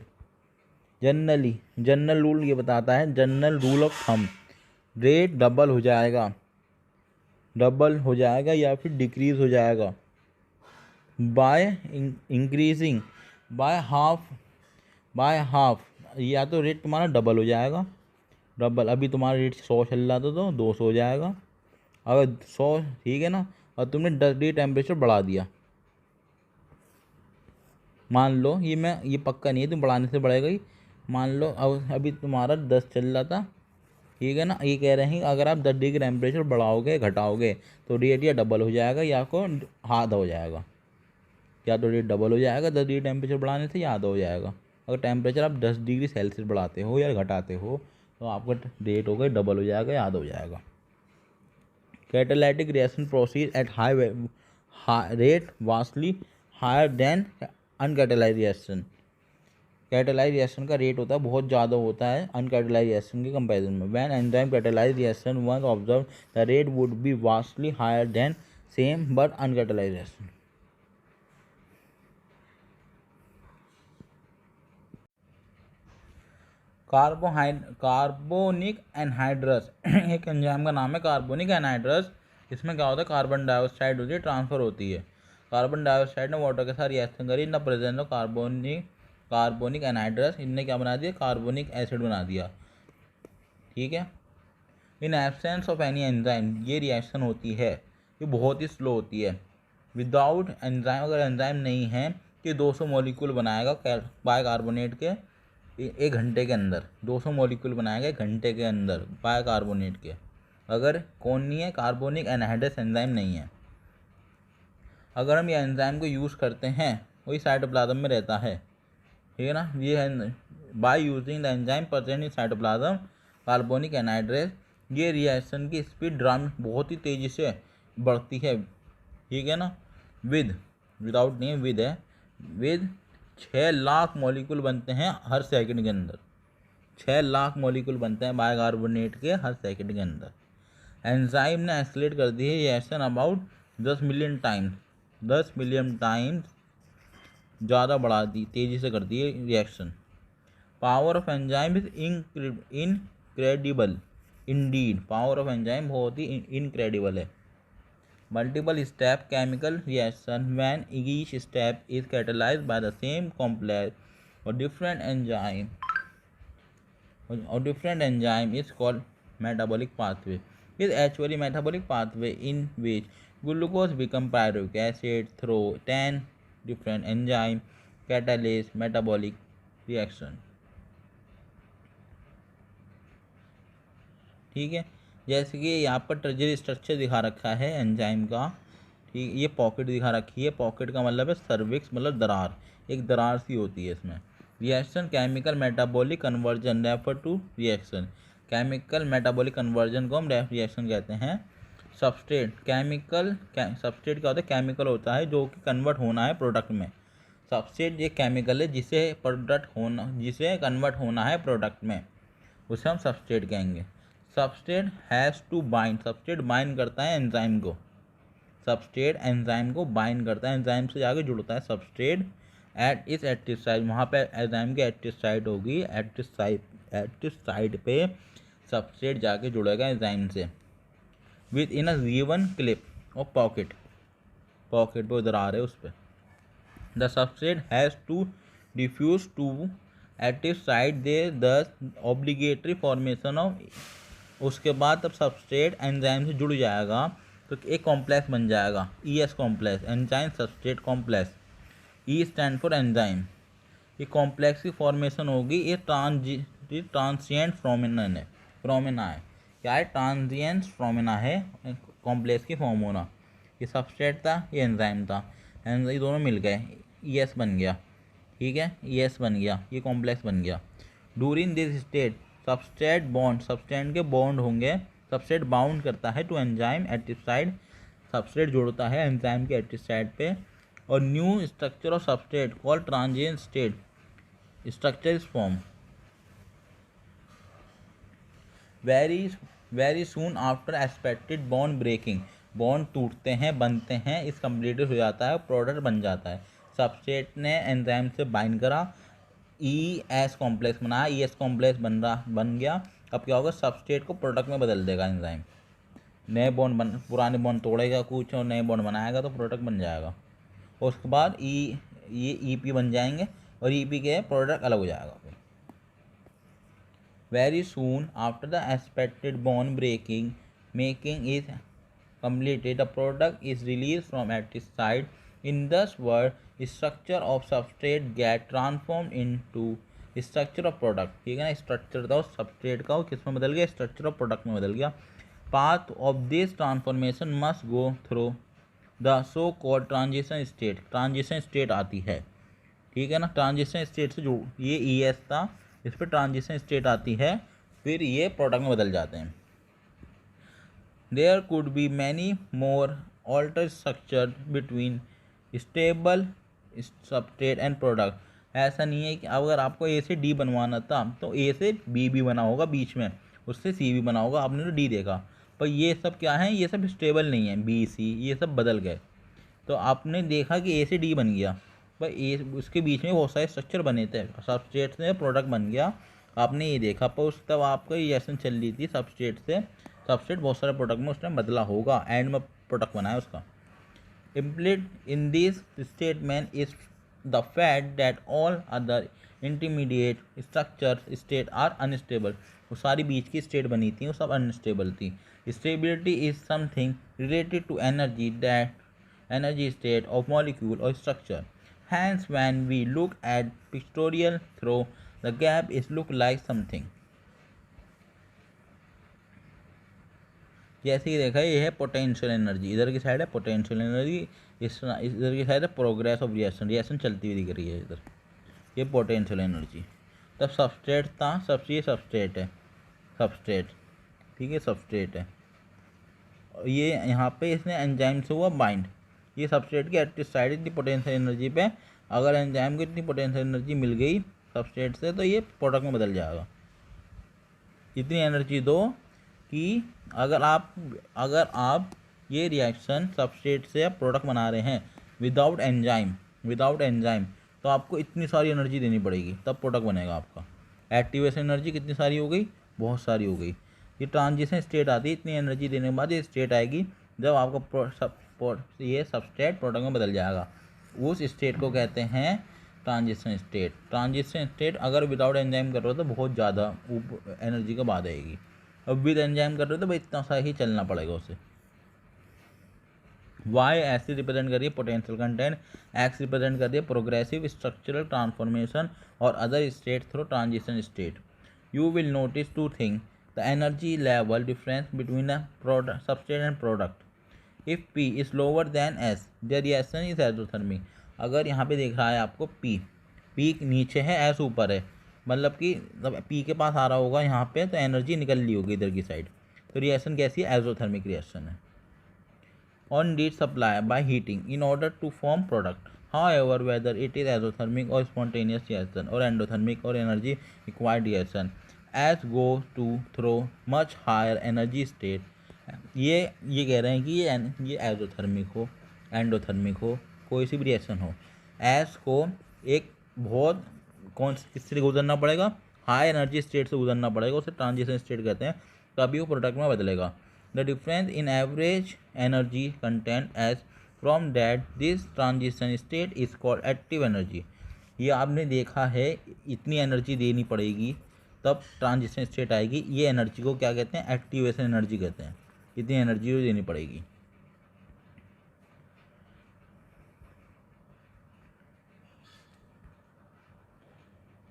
जनरल रूल ये बताता है, general rule of thumb, rate double हो जाएगा या फिर डिक्रीज हो जाएगा बाय इंक्रीजिंग बाय हाफ। या तो रेट तुम्हारा डबल हो जाएगा, डबल, अभी तुम्हारा रेट 100 चल रहा था तो 200 हो जाएगा। अगर 100 ठीक है ना, और तुमने 10 डिग्री टेम्परेचर बढ़ा दिया, मान लो ये पक्का नहीं है, तुम बढ़ाने से बढ़ेगा ही। मान लो अब अभी तुम्हारा 10 चल रहा था, ठीक है ना, ये कह रहे हैं अगर आप 10 डिग्री टेम्परेचर बढ़ाओगे घटाओगे तो रेट या डबल हो जाएगा या को आधा हो जाएगा। या तो रेट डबल हो जाएगा 10 डिग्री टेम्परेचर बढ़ाने से, या आधा हो जाएगा। अगर टेम्परेचर आप 10 डिग्री सेल्सियस बढ़ाते हो या घटाते हो तो आपका रेट होगा डबल हो जाएगा या आधा हो जाएगा। Catalytic reaction proceed at high rate vastly higher than uncatalysed reaction. Catalysed reaction का रेट होता है बहुत ज़्यादा होता है अनकैटालाइज्ड रिएक्शन के कंपैरिजन में। When enzyme catalysed reaction one observe the rate would be vastly higher than same but uncatalysed reaction. Carbonic anhydrase एक एंजाइम का नाम है कार्बोनिक एनहाइड्रस। इसमें क्या होता है, कार्बन डाइऑक्साइड होती है, ट्रांसफर होती है। कार्बन डाइऑक्साइड ने वाटर के साथ रिएक्शन करी, in the presence of carbonic anhydrous, इनने क्या बना दिया, कार्बोनिक एसिड बना दिया। ठीक है, in absence of any enzyme, ये रिएक्शन होती है, ये बहुत ही स्लो होती है। विदाउट एंजाइम, अगर एंजाइम नहीं है कि 200 मॉलिक्यूल बनाएगा बाय कार्बोनेट के एक घंटे के अंदर, 200 मॉलिक्यूल बनाएगा एक घंटे के अंदर बाय कार्बोनेट के। अगर कौन नहीं है, कार्बोनिक एनहाइड्रस एंजाइम नहीं है। अगर हम ये एंजाइम को यूज़ करते हैं, वही साइटोप्लाज्म में रहता है, ठीक है ना, ये है by using the enzyme present in cytoplasm carbonic anhydrous, ये रिएक्शन की स्पीड ड्राम बहुत ही तेज़ी से बढ़ती है। ठीक है ना, विदाउट नहीं है, विद है, विद 6 लाख मॉलिक्यूल बनते हैं हर सेकंड के अंदर। 6 लाख मॉलिक्यूल बनते हैं बायकार्बोनेट के हर सेकंड के अंदर। एंजाइम ने एक्सलेट कर दी है रिएक्शन अबाउट 10 मिलियन टाइम्स ज़्यादा बढ़ा दी, तेज़ी से कर दी है reaction. Power of enzyme is incredible Indeed, power of enzyme बहुत ही इनक्रेडिबल है। Multiple step chemical reaction, when each step is catalyzed by the same complex or different enzyme is called metabolic pathway. Is actually metabolic pathway in which glucose become pyruvic acid through 10 different enzyme catalyze metabolic reaction. ठीक है, जैसे कि यहाँ पर treasury structure दिखा रखा है enzyme का, ठीक, ये पॉकेट दिखा रखी है, पॉकेट का मतलब है सर्विक्स, मतलब दरार, एक दरार सी होती है इसमें। Reaction chemical metabolic conversion refer to reaction, chemical metabolic conversion को हम रिएक्शन कहते हैं। सबस्ट्रेट सबस्ट्रेट क्या होता है, केमिकल होता है जो कि कन्वर्ट होना है प्रोडक्ट में। सबस्ट्रेट ये केमिकल है जिसे कन्वर्ट होना है प्रोडक्ट में, उसे हम सबस्ट्रेट कहेंगे। Substrate has to bind, substrate bind करता है एंजाइम को, सबस्ट्रेट एंजाइम को बाइंड करता है, एंजाइम से जाके जुड़ता है सबस्ट्रेट एट इस एक्टिव साइट, वहाँ पे एंजाइम की एक्टिव साइट होगी, एक्टिव साइट पे सबस्ट्रेट जाके जुड़ेगा एंजाइम से within a given clip और पॉकेट पे उधर आ रहे उस पर। The substrate has to diffuse to active site they the obligatory formation of, उसके बाद तब सबस्ट्रेट एंजाइम से जुड़ जाएगा तो एक कॉम्प्लेक्स बन जाएगा, ES complex, enzyme substrate complex. E stand for enzyme. ये कॉम्प्लेक्स की फॉर्मेशन होगी, ये ट्रांसिएंट फ्रोमेना है। क्या है, ट्रांसिएंट फ्रोमेना है कॉम्प्लेक्स की फॉर्म होना। ये सबस्ट्रेट था, ये एंजाइम था। ये दोनों मिल गए, ES बन गया, ठीक है, ES बन गया, ये कॉम्प्लेक्स बन गया। During this state substrate bond, substrate के बॉन्ड होंगे, सबस्ट्रेट बाउंड करता है to enzyme active side, substrate जोड़ता है एंजाइम के एक्टिव साइड पे, और new structure of substrate called transient state structure is form very soon after expected bond breaking. Bond टूटते हैं, बनते हैं, इस कंप्लीटेड हो जाता है, प्रोडक्ट बन जाता है। सबस्ट्रेट ने एंजाइम से बाइंड करा, ES कॉम्प्लेक्स बनाया, ES कॉम्प्लेक्स बन गया। अब क्या होगा, सबस्ट्रेट को प्रोडक्ट में बदल देगा एंजाइम, नए बॉन्ड पुराने बॉन्ड तोड़ेगा कुछ और नए बॉन्ड बनाएगा तो प्रोडक्ट बन जाएगा। और उसके बाद ये EP बन जाएंगे और EP के प्रोडक्ट अलग हो जाएगा। फिर very soon after the expected bond making is completed, the product is released from active site. In this word, structure of substrate get transformed into structure of product, ठीक है ना, स्ट्रक्चर था substrate का, किस में बदल गया, स्ट्रक्चर ऑफ प्रोडक्ट में बदल गया। Path of this transformation must go through the so called transition state, transition state आती है, ठीक है ना, ट्रांजिशन स्टेट से जो ये ES था इस पर ट्रांजिशन स्टेट आती है, फिर ये प्रोडक्ट में बदल जाते हैं। There could be many more alter structure between stable substrate and product. ऐसा नहीं है कि अगर आपको A से D बनवाना था तो A से B भी बना होगा बीच में, उससे C भी बना होगा, आपने तो D देखा, पर ये सब क्या है, ये सब स्टेबल नहीं है, B C ये सब बदल गए। तो आपने देखा कि A से D बन गया, पर उसके बीच में बहुत सारे स्ट्रक्चर बने थे, सबस्ट्रेट से प्रोडक्ट बन गया, आपने ये देखा, पर उस तब आपका रिएक्शन चल रही थी सबस्ट्रेट से, सबस्ट्रेट बहुत सारे प्रोडक्ट में उसने बदला होगा, एंड में प्रोडक्ट बनाया उसका। Implied in this statement is the fact that all other intermediate structure state are unstable. वो सारी बीच की स्टेट बनी थी वो सब अनस्टेबल थी। Stability is something related to energy state of molecule और structure. Hence, when we look at pictorial through, the gap is look like something. जैसे कि देखा ये है पोटेंशियल एनर्जी, इधर की साइड है पोटेंशियल एनर्जी, इधर की साइड है प्रोग्रेस ऑफ रिएक्शन, रिएक्शन चलती हुई दिख रही है इधर, ये पोटेंशियल एनर्जी। तब सबस्ट्रेट था, ये सबस्ट्रेट है, सबस्ट्रेट, ठीक है, सबस्ट्रेट है, ये यहाँ पे इसने एंजाइम से हुआ बाइंड, ये सबस्ट्रेट की एक्टिव साइड इतनी पोटेंशियल एनर्जी पे, अगर एंजाइम को इतनी पोटेंशियल एनर्जी मिल गई सबस्ट्रेट से तो ये प्रोडक्ट में बदल जाएगा। इतनी एनर्जी दो कि अगर आप ये रिएक्शन सबस्ट्रेट से प्रोडक्ट बना रहे हैं विदाउट एंजाइम तो आपको इतनी सारी एनर्जी देनी पड़ेगी तब प्रोडक्ट बनेगा आपका। एक्टिवेशन एनर्जी कितनी सारी हो गई, बहुत सारी हो गई। ये ट्रांजिशन स्टेट आती है, इतनी एनर्जी देने के बाद ये स्टेट आएगी जब आपका ये सबस्ट्रेट प्रोडक्ट में बदल जाएगा, उस स्टेट को कहते हैं ट्रांजिशन स्टेट। ट्रांजिशन स्टेट अगर विदाउट एंजाइम कर रहे हो तो बहुत ज़्यादा एनर्जी का बाद आएगी, अब विद एंजाइम कर रहे हो तो भाई इतना सा ही चलना पड़ेगा उसे। वाई ऐसे रिप्रेजेंट करिए पोटेंशियल कंटेंट, एक्स रिप्रेजेंट करिए प्रोग्रेसिव स्ट्रक्चरल ट्रांसफॉर्मेशन और other state through transition state. You will notice two thing, the energy level difference between the substrate and product. If P is lower than S, the reaction is exothermic. अगर यहाँ पे देख रहा है आपको P नीचे है, S ऊपर है, मतलब कि जब P के पास आ रहा होगा यहाँ पे तो एनर्जी निकल ली होगी इधर की साइड, तो रिएक्शन कैसी है, एक्सोथर्मिक रिएक्शन है। On need supply by heating in order to form product, however whether it is exothermic और स्पॉन्टेनियस रिएक्शन और एंडोथर्मिक और energy required reaction as go to through much higher energy state. ये कह रहे हैं कि ये एक्सोथर्मिक हो एंडोथर्मिक हो कोई सी भी रिएक्शन हो, एस को एक बहुत किससे गुजरना पड़ेगा, हाई एनर्जी स्टेट से गुजरना पड़ेगा, उसे ट्रांजिशन स्टेट कहते हैं, तभी वो प्रोडक्ट में बदलेगा। The difference in average energy content as from that this transition state is called active energy. ये आपने देखा है, इतनी एनर्जी देनी पड़ेगी तब ट्रांजिशन स्टेट आएगी, ये एनर्जी को क्या कहते हैं, एक्टिवेशन एनर्जी कहते हैं, इतनी एनर्जी देनी पड़ेगी।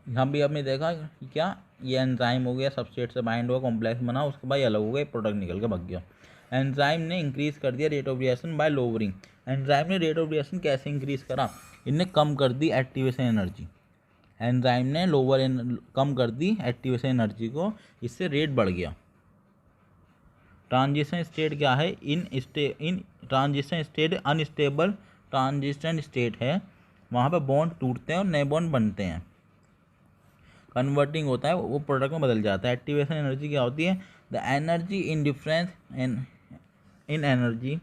यहाँ भी आपने देखा कि क्या ये एंजाइम हो गया, सबस्ट्रेट से बाइंड हुआ, कॉम्प्लेक्स बना, उसके बाद अलग हो गया, प्रोडक्ट निकल के भाग गया। एंजाइम ने इंक्रीज कर दिया rate of reaction by lowering. Enzyme ने रेट ऑफ रिएक्शन कैसे इंक्रीज करा, इनने कम कर दी एक्टिवेशन एनर्जी। एंजाइम ने कम कर दी एक्टिवेशन एनर्जी को, इससे रेट बढ़ गया। ट्रांजिशन स्टेट क्या है, इन transition state unstable transition state है, वहाँ पे बॉन्ड टूटते हैं और नए बॉन्ड बनते हैं। कन्वर्टिंग होता है, वो प्रोडक्ट में बदल जाता है। एक्टिवेशन एनर्जी क्या होती है, the energy in difference in energy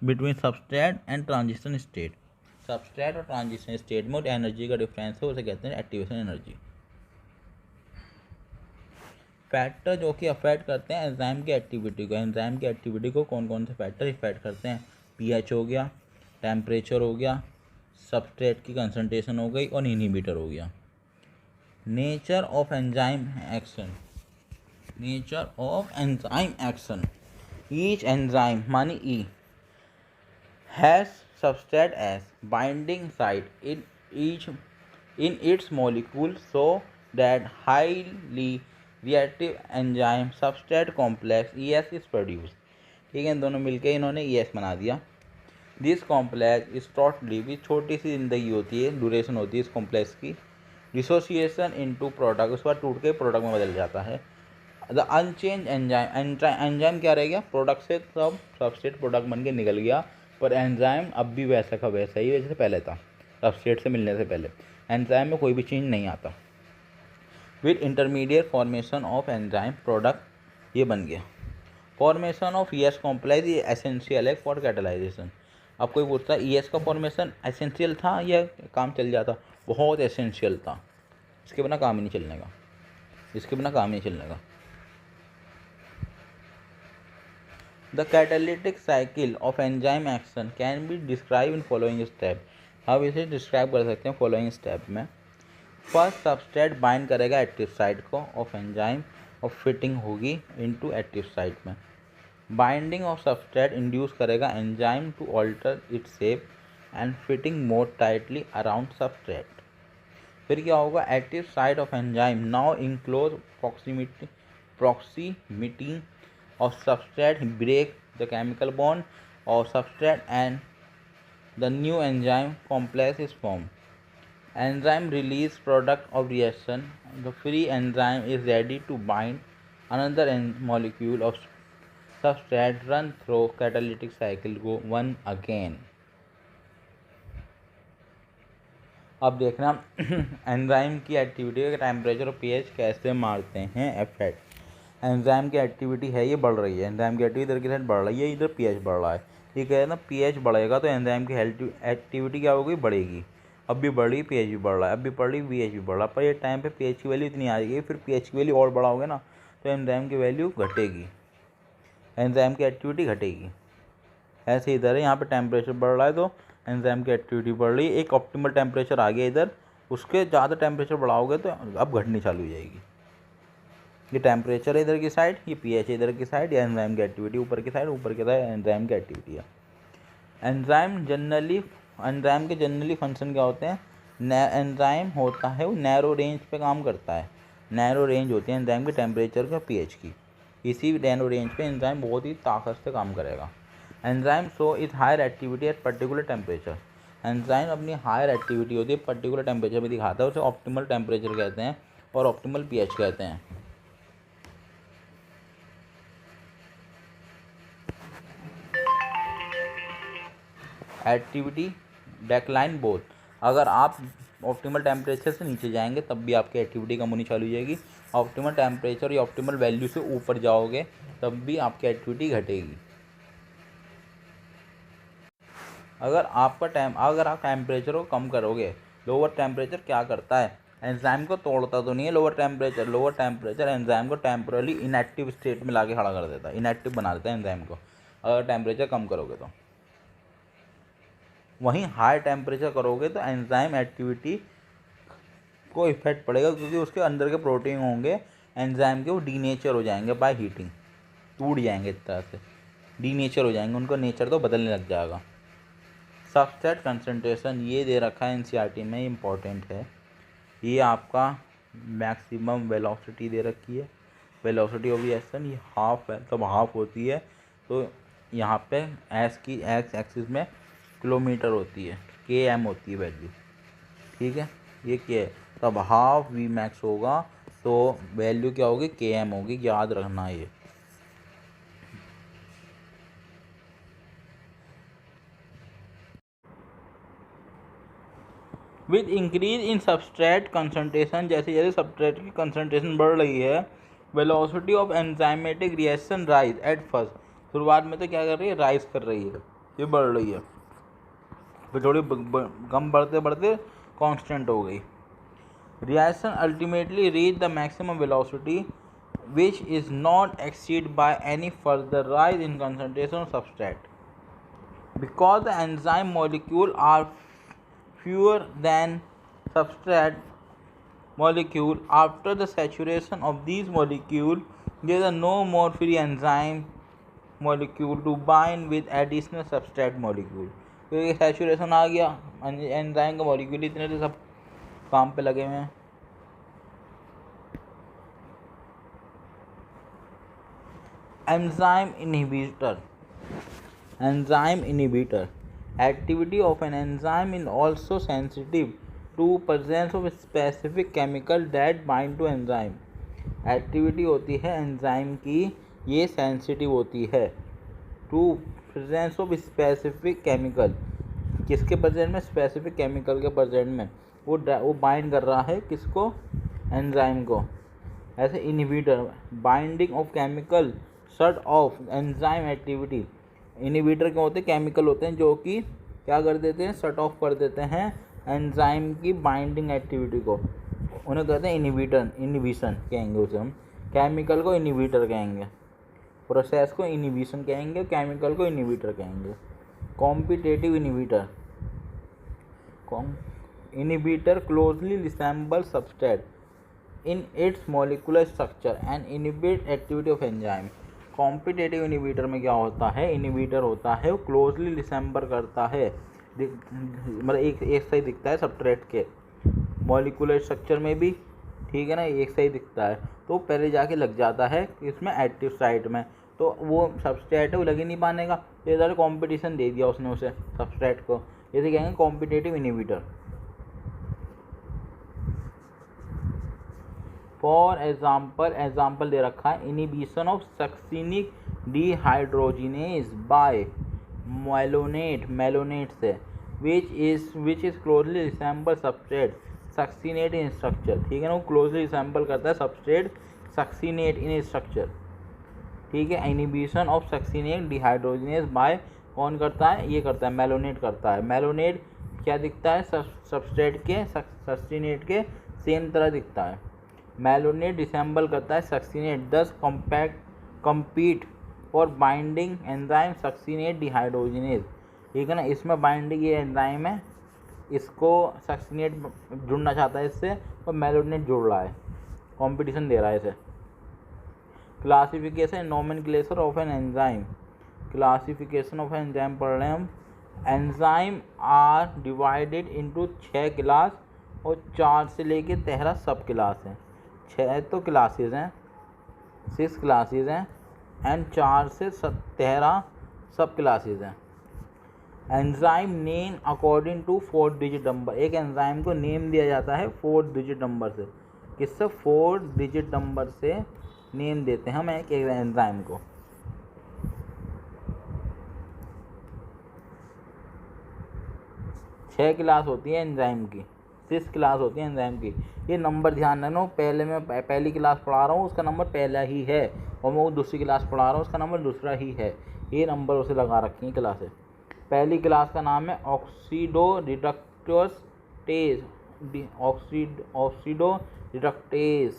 between substrate and transition state. Substrate और ट्रांजिशन स्टेट में एनर्जी का डिफरेंस है, उसे कहते हैं एक्टिवेशन एनर्जी। फैक्टर जो कि अफेक्ट करते हैं एंजाइम की एक्टिविटी को, एंजाइम की एक्टिविटी को कौन कौन से फैक्टर इफेक्ट करते हैं, पीएच हो गया, टेम्परेचर हो गया, सबस्ट्रेट की कंसंट्रेशन हो गई और इनहिबिटर हो गया। Nature of enzyme action, nature of enzyme action, each enzyme मानी E has substrate S binding site in its molecule so that highly reactive enzyme substrate complex ES is produced। ठीक है, इन दोनों मिलके इन्होंने ES बना दिया। This complex is short live, छोटी सी जिंदगी होती है, ड्यूरेशन होती है इस कॉम्प्लेक्स की। डिसोसिएशन इनटू प्रोडक्ट, उसके बाद टूट के प्रोडक्ट में बदल जाता है। द अनचेंज एंजाइम, एंजाइम क्या रह गया, प्रोडक्ट से सब सबस्ट्रेट प्रोडक्ट बन के निकल गया, पर एंजाइम अब भी वैसा का वैसा ही जैसे पहले था, सबस्ट्रेट से मिलने से पहले। एंजाइम में कोई भी चेंज नहीं आता। With intermediate formation of enzyme product ये बन गया। फॉर्मेशन ऑफ ES कॉम्प्लेक्स ये एसेंशियल है फॉर कैटालाइजेशन। अब कोई पूछता है ES का फॉर्मेशन एसेंशियल था या काम चल जाता, बहुत एसेंशियल था, इसके बिना काम ही नहीं चलने का, इसके बिना काम ही नहीं चलने का। The catalytic cycle of enzyme action can be describe in following step. अब इसे डिस्क्राइब कर सकते हैं फॉलोइंग स्टेप में। फर्स्ट सबस्ट्रेट बाइंड करेगा एक्टिव साइट को ऑफ एंजाइम और फिटिंग होगी इनटू एक्टिव साइट में। बाइंडिंग ऑफ सबस्ट्रेट इंड्यूस करेगा enzyme to alter its shape and fitting more tightly around substrate. फिर क्या होगा, active site of enzyme now in close proximity of substrate break the chemical bond of substrate and the new enzyme complex is formed. Enzyme release product of reaction. The free enzyme is ready to bind another molecule of substrate, run through catalytic cycle, go one again. अब देखना enzyme की activity का temperature और pH कैसे मारते हैं effect. Enzyme की activity है ये बढ़ रही है, एंजाइम की एक्टिविटी इधर की साइड बढ़ रही है, इधर पीएच बढ़ रहा है। ये कह रहे हैं ना पीएच बढ़ेगा तो एंजाइम की एक्टिविटी क्या होगी, बढ़ेगी। अब भी बढ़ रही, पीएच भी बढ़ रहा है, अब भी बढ़ रही, पीएच भी बढ़ रहा है, पर ये टाइम पे पीएच की वैल्यू इतनी आ जाएगी, फिर पीएच की वैल्यू और बढ़ाओगे ना तो एंजाइम की वैल्यू घटेगी, एंजाइम की एक्टिविटी घटेगी। ऐसे इधर है, यहाँ पे टेम्परेचर बढ़ रहा है तो एंजाइम की एक्टिविटी बढ़ रही है, एक ऑप्टिमल टेम्परेचर आ गया इधर, उसके ज़्यादा टेम्परेचर बढ़ाओगे तो अब घटनी चालू हो जाएगी। ये टेम्परेचर है इधर की साइड, ये पीएच है इधर की साइड, या एंजाइम की एक्टिविटी ऊपर की साइड, ऊपर की साइड एंजाइम की एक्टिविटी है। एंजाइम के जनरली फंक्शन क्या होते हैं, एंजाइम होता है वो नैरो रेंज पे काम करता है। नैरो रेंज होती है एंजाइम के टेम्परेचर का पीएच की, इसी नैरो रेंज पे एंजाइम बहुत ही ताकत से काम करेगा। Enzyme shows higher activity at particular temperature. Enzyme अपनी हायर एक्टिविटी होती है पर्टिकुलर टेम्परेचर में दिखाता है, उसे ऑप्टिमल टेम्परेचर कहते हैं और ऑप्टिमल पीएच कहते हैं। एक्टिविटी डेक्लाइन बोथ, अगर आप ऑप्टिमल टेम्परेचर से नीचे जाएंगे तब भी आपकी एक्टिविटी कम होनी चालू हो जाएगी, ऑप्टिमल टेम्परेचर या ऑप्टिमल वैल्यू से ऊपर जाओगे तब भी आपकी एक्टिविटी घटेगी। अगर आप टेम्परेचर को कम करोगे, लोअर टेम्परेचर क्या करता है, एंजाइम को तोड़ता तो नहीं है लोअर टेम्परेचर एंजाइम को टेम्परली इनएक्टिव स्टेट में लाके खड़ा कर देता है, इनएक्टिव बना देता है एंजाइम को अगर टेम्परेचर कम करोगे तो। वहीं हाई टेम्परेचर करोगे तो एंजाइम एक्टिविटी को इफेक्ट पड़ेगा, क्योंकि उसके अंदर के प्रोटीन होंगे एंजाइम के, वो डीनेचर हो जाएंगे बाय हीटिंग, टूट जाएंगे इस तरह से, डीनेचर हो जाएंगे, उनका नेचर तो बदलने लग जाएगा। सबस्ट्रेट कंसंट्रेशन ये दे रखा है एनसीईआरटी में, इम्पॉर्टेंट है। ये आपका मैक्सिमम वेलोसिटी दे रखी है, वेलोसिटी ऑफ रिएक्शन ये हाफ है, तब हाफ होती है तो यहाँ पे एस की एक्स एक्सिस में किलोमीटर होती है, km होती है वैल्यू, ठीक है, ये क्या है, तब हाफ वी मैक्स होगा तो वैल्यू क्या होगी, km होगी, याद रखना ये। With increase in substrate concentration, जैसे जैसे सबस्ट्रेट की कंसंट्रेशन बढ़ रही है, velocity of enzymatic reaction rise at first, शुरुआत में तो क्या कर रही है, राइज कर रही है, ये बढ़ रही है, फिर थोड़ी कम बढ़ते बढ़ते कांस्टेंट हो गई। Reaction ultimately reach the maximum velocity which is not exceed by any further rise in concentration of substrate because the enzyme molecule are fewer than substrate molecule. After the saturation of these molecule, there is no more free enzyme molecule to bind with additional substrate molecule. तो ये saturation आ गया, enzyme का molecule इतने तो सब काम पे लगे हुए हैं। Enzyme inhibitor, enzyme inhibitor, activity of an enzyme is also sensitive to presence of specific chemical that bind to enzyme. Activity होती है एंजाइम की, ये सेंसिटिव होती है to presence of specific chemical, किसके प्रेजेंट में, स्पेसिफिक केमिकल के present में वो बाइंड कर रहा है किसको, एंजाइम को। ऐसे inhibitor, binding of chemical shut off enzyme activity, inhibitor क्या होते हैं, केमिकल होते हैं जो कि क्या कर देते हैं, शट ऑफ कर देते हैं एंजाइम की बाइंडिंग एक्टिविटी को, उन्हें कहते हैं इनहिबिटर, इनहिबिशन कहेंगे उसे हम, केमिकल को इनहिबिटर कहेंगे, प्रोसेस को इनहिबिशन कहेंगे, केमिकल को इनहिबिटर कहेंगे। Competitive inhibitor, inhibitor closely resemble substrate in its molecular structure and inhibit activity of enzyme. Competitive inhibitor में क्या होता है, इनहिबिटर होता है वो क्लोजली रिसेम्बर करता है, मतलब एक सही दिखता है सबस्ट्रेट के मॉलिक्यूलर स्ट्रक्चर में भी, ठीक है ना, एक सही दिखता है, तो पहले जाके लग जाता है इसमें एक्टिव साइट में, तो वो सबस्ट्रेट है वो लग ही नहीं पाने का, तो ये सारे कॉम्पिटिशन दे दिया उसने उसे सबस्ट्रेट को, जैसे कहेंगे कॉम्पिटेटिव इनहिबिटर। फॉर एग्जाम्पल दे रखा है, inhibition of succinic dehydrogenase by malonate से which is closely resemble substrate succinate in structure, ठीक है ना, वो क्लोजली रिसेम्बल करता है सबस्ट्रेट सक्सिनेट इन स्ट्रक्चर, ठीक है। Inhibition of succinate dehydrogenase by कौन करता है, ये करता है मेलोनेट करता है। मेलोनेट क्या दिखता है, सबस्ट्रेट के सक्सिनेट के सेम तरह दिखता है, मेलोनेट रिसेम्बल करता है सक्सिनेट, दस compete for binding enzyme succinate dehydrogenase, ठीक है ना, इसमें बाइंडिंग ये एंजाइम है, इसको सक्सिनेट जुड़ना चाहता है इससे और मेलोनेट जुड़ रहा है, कंपटीशन दे रहा है इसे। Classification nomenclature of an enzyme, classification of enzyme पढ़ रहे हैं हम। Enzyme are divided into 6 class और 4 से लेके 13 सब क्लास हैं, 6 तो क्लासेस हैं, 6 क्लासेस हैं एंड 4 से 13 सब क्लासेस हैं। Enzyme name according to 4 digit number, एक एंजाइम को नेम दिया जाता है 4 डिजिट नंबर से, किससे, 4 डिजिट नंबर से नेम देते हैं हम एक एंजाइम को। छः क्लास होती है एंजाइम की, 6 क्लास होती है एंजाइम की, ये नंबर ध्यान रखना, पहले मैं पहली क्लास पढ़ा रहा हूँ उसका नंबर पहला ही है और मैं वो दूसरी क्लास पढ़ा रहा हूँ उसका नंबर दूसरा ही है, ये नंबर उसे लगा रखी हैं क्लासें। पहली क्लास का नाम है ऑक्सीडो रिडक्टेज, ऑक्सीडो रिडक्टेज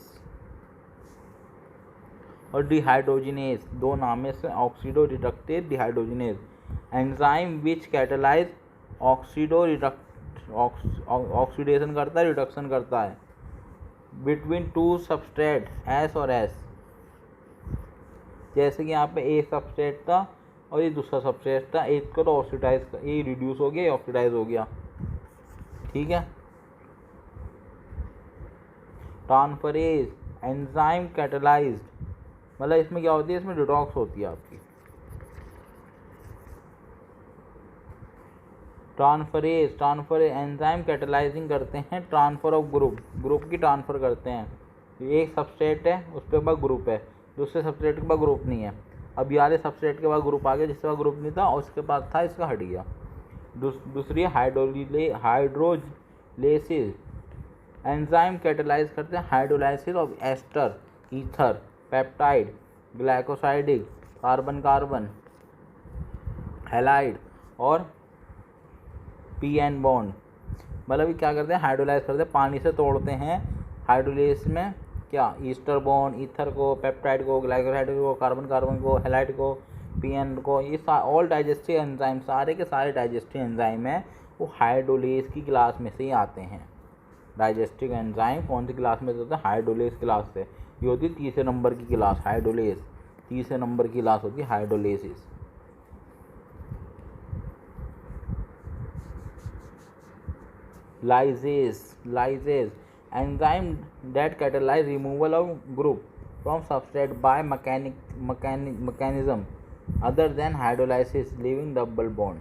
और डिहाइड्रोजिनेज, दो नाम है इससे, oxido reductase dehydrogenase. Enzyme which catalyse oxidation करता है, रिडक्शन करता है बिटवीन 2 सबस्ट्रेट एस और एस, जैसे कि यहाँ पे एक सबस्ट्रेट था और ये दूसरा सबस्ट्रेट था, एक को तो ऑक्सीडाइज, ये रिड्यूस हो गया, ये ऑक्सीडाइज हो गया, ठीक है। ट्रांसफरेज एंजाइम कैटेलाइज्ड, मतलब इसमें क्या होती है, इसमें डिटॉक्स होती है आपकी, ट्रांसफर एंजाइम कैटेलाइजिंग करते हैं ट्रांसफर ऑफ ग्रुप की ट्रांसफ़र करते हैं। एक सबस्ट्रेट है, उसके बाद ग्रुप है, दूसरे सबस्ट्रेट के बाद ग्रुप नहीं है। अब ये वाले सबस्ट्रेट के बाद ग्रुप आ गया, जिसके बाद ग्रुप नहीं था और उसके पास था, इसका हट गया। दूसरी हाइड्रोलिसिस, एंजाइम कैटेलाइज करते हैं hydrolysis of ester, ether, peptide, glycosidic, carbon carbon, halide और पी एन बॉन्ड। मतलब ये क्या करते हैं, हाइड्रोलाइज करते हैं, पानी से तोड़ते हैं। हाइड्रोलिसिस में क्या, ईस्टर बॉन्ड, ईथर को, पेप्टाइड को, ग्लाइकोसाइड को, कार्बन कार्बन को, हैलाइड को, पी एन को, ये ऑल डाइजेस्टिव एंजाइम, सारे के सारे डाइजेस्टिव एंजाइम हैं वो हाइड्रोलेज की क्लास में से ही आते हैं। डाइजेस्टिव एंजाइम कौन सी क्लास में से होता है, हाइड्रोलेज क्लास से। ये होती है तीसरे नंबर की क्लास, हाइड्रोलेज, तीसरे नंबर की क्लास होती है hydrolases. Lyases enzyme that catalyse removal of group from substrate by mechanism other than hydrolysis leaving double bond.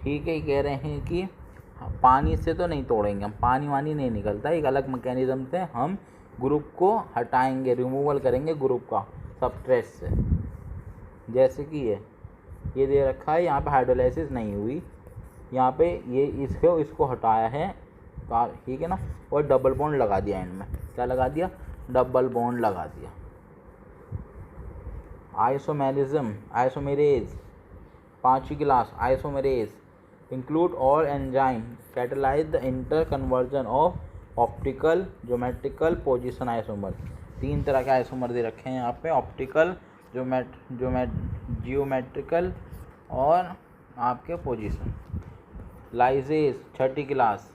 ठीक है, कह रहे हैं कि पानी से तो नहीं तोड़ेंगे हम, पानी वानी नहीं निकलता, एक अलग मैकेनिज्म से हम ग्रुप को हटाएंगे, रिमूवल करेंगे ग्रुप का सबस्ट्रेट से। जैसे कि ये दे रखा है, यहाँ पे हाइड्रोलाइसिस नहीं हुई, यहाँ पे ये इसको हटाया है, ठीक है ना, और डबल बॉन्ड लगा दिया एंड में। क्या लगा दिया, डबल बॉन्ड लगा दिया। आइसोमेरेज, पांचवी class isomerase include all enzyme catalyse the inter conversion of optical geometrical position isomer. तीन तरह के आइसोमर दे रखे हैं यहाँ पे, ऑप्टिकल, जियोमेट्रिकल और आपके पोजीशन। लाइसेस, छठी क्लास,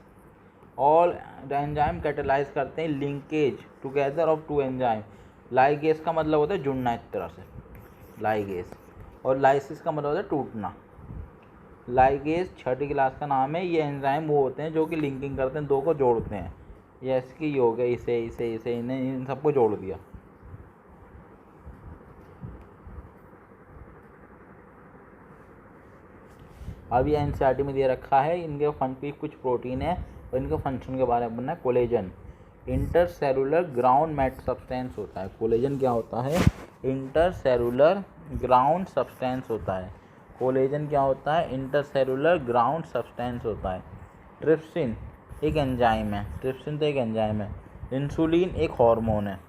ऑल एंजाइम कैटेलाइज करते हैं linkage together of two enzyme. Ligase का मतलब होता है जुड़ना, इस तरह से लाइगेस, और लाइसिस का मतलब होता है टूटना। लाइगेस छठी क्लास का नाम है। ये एंजाइम वो होते हैं जो कि लिंकिंग करते हैं, दो को जोड़ते हैं। जैसे कि ये हो गया, इसे इन्हें इन सबको जोड़ दिया। अब ये एनसीईआरटी में दे रखा है, इनके फंक्शन कुछ प्रोटीन है और इनके फंक्शन के बारे में बनना है। Collagen intercellular ground mat substance होता है। कोलेजन क्या होता है, इंटरसेलुलर ग्राउंड सब्सटेंस होता है। कोलेजन क्या होता है, इंटरसेलुलर ग्राउंड सब्सटेंस होता है। ट्रिप्सिन एक एंजाइम है, ट्रिप्सिन तो एक एंजाइम है। इंसुलिन एक हार्मोन है।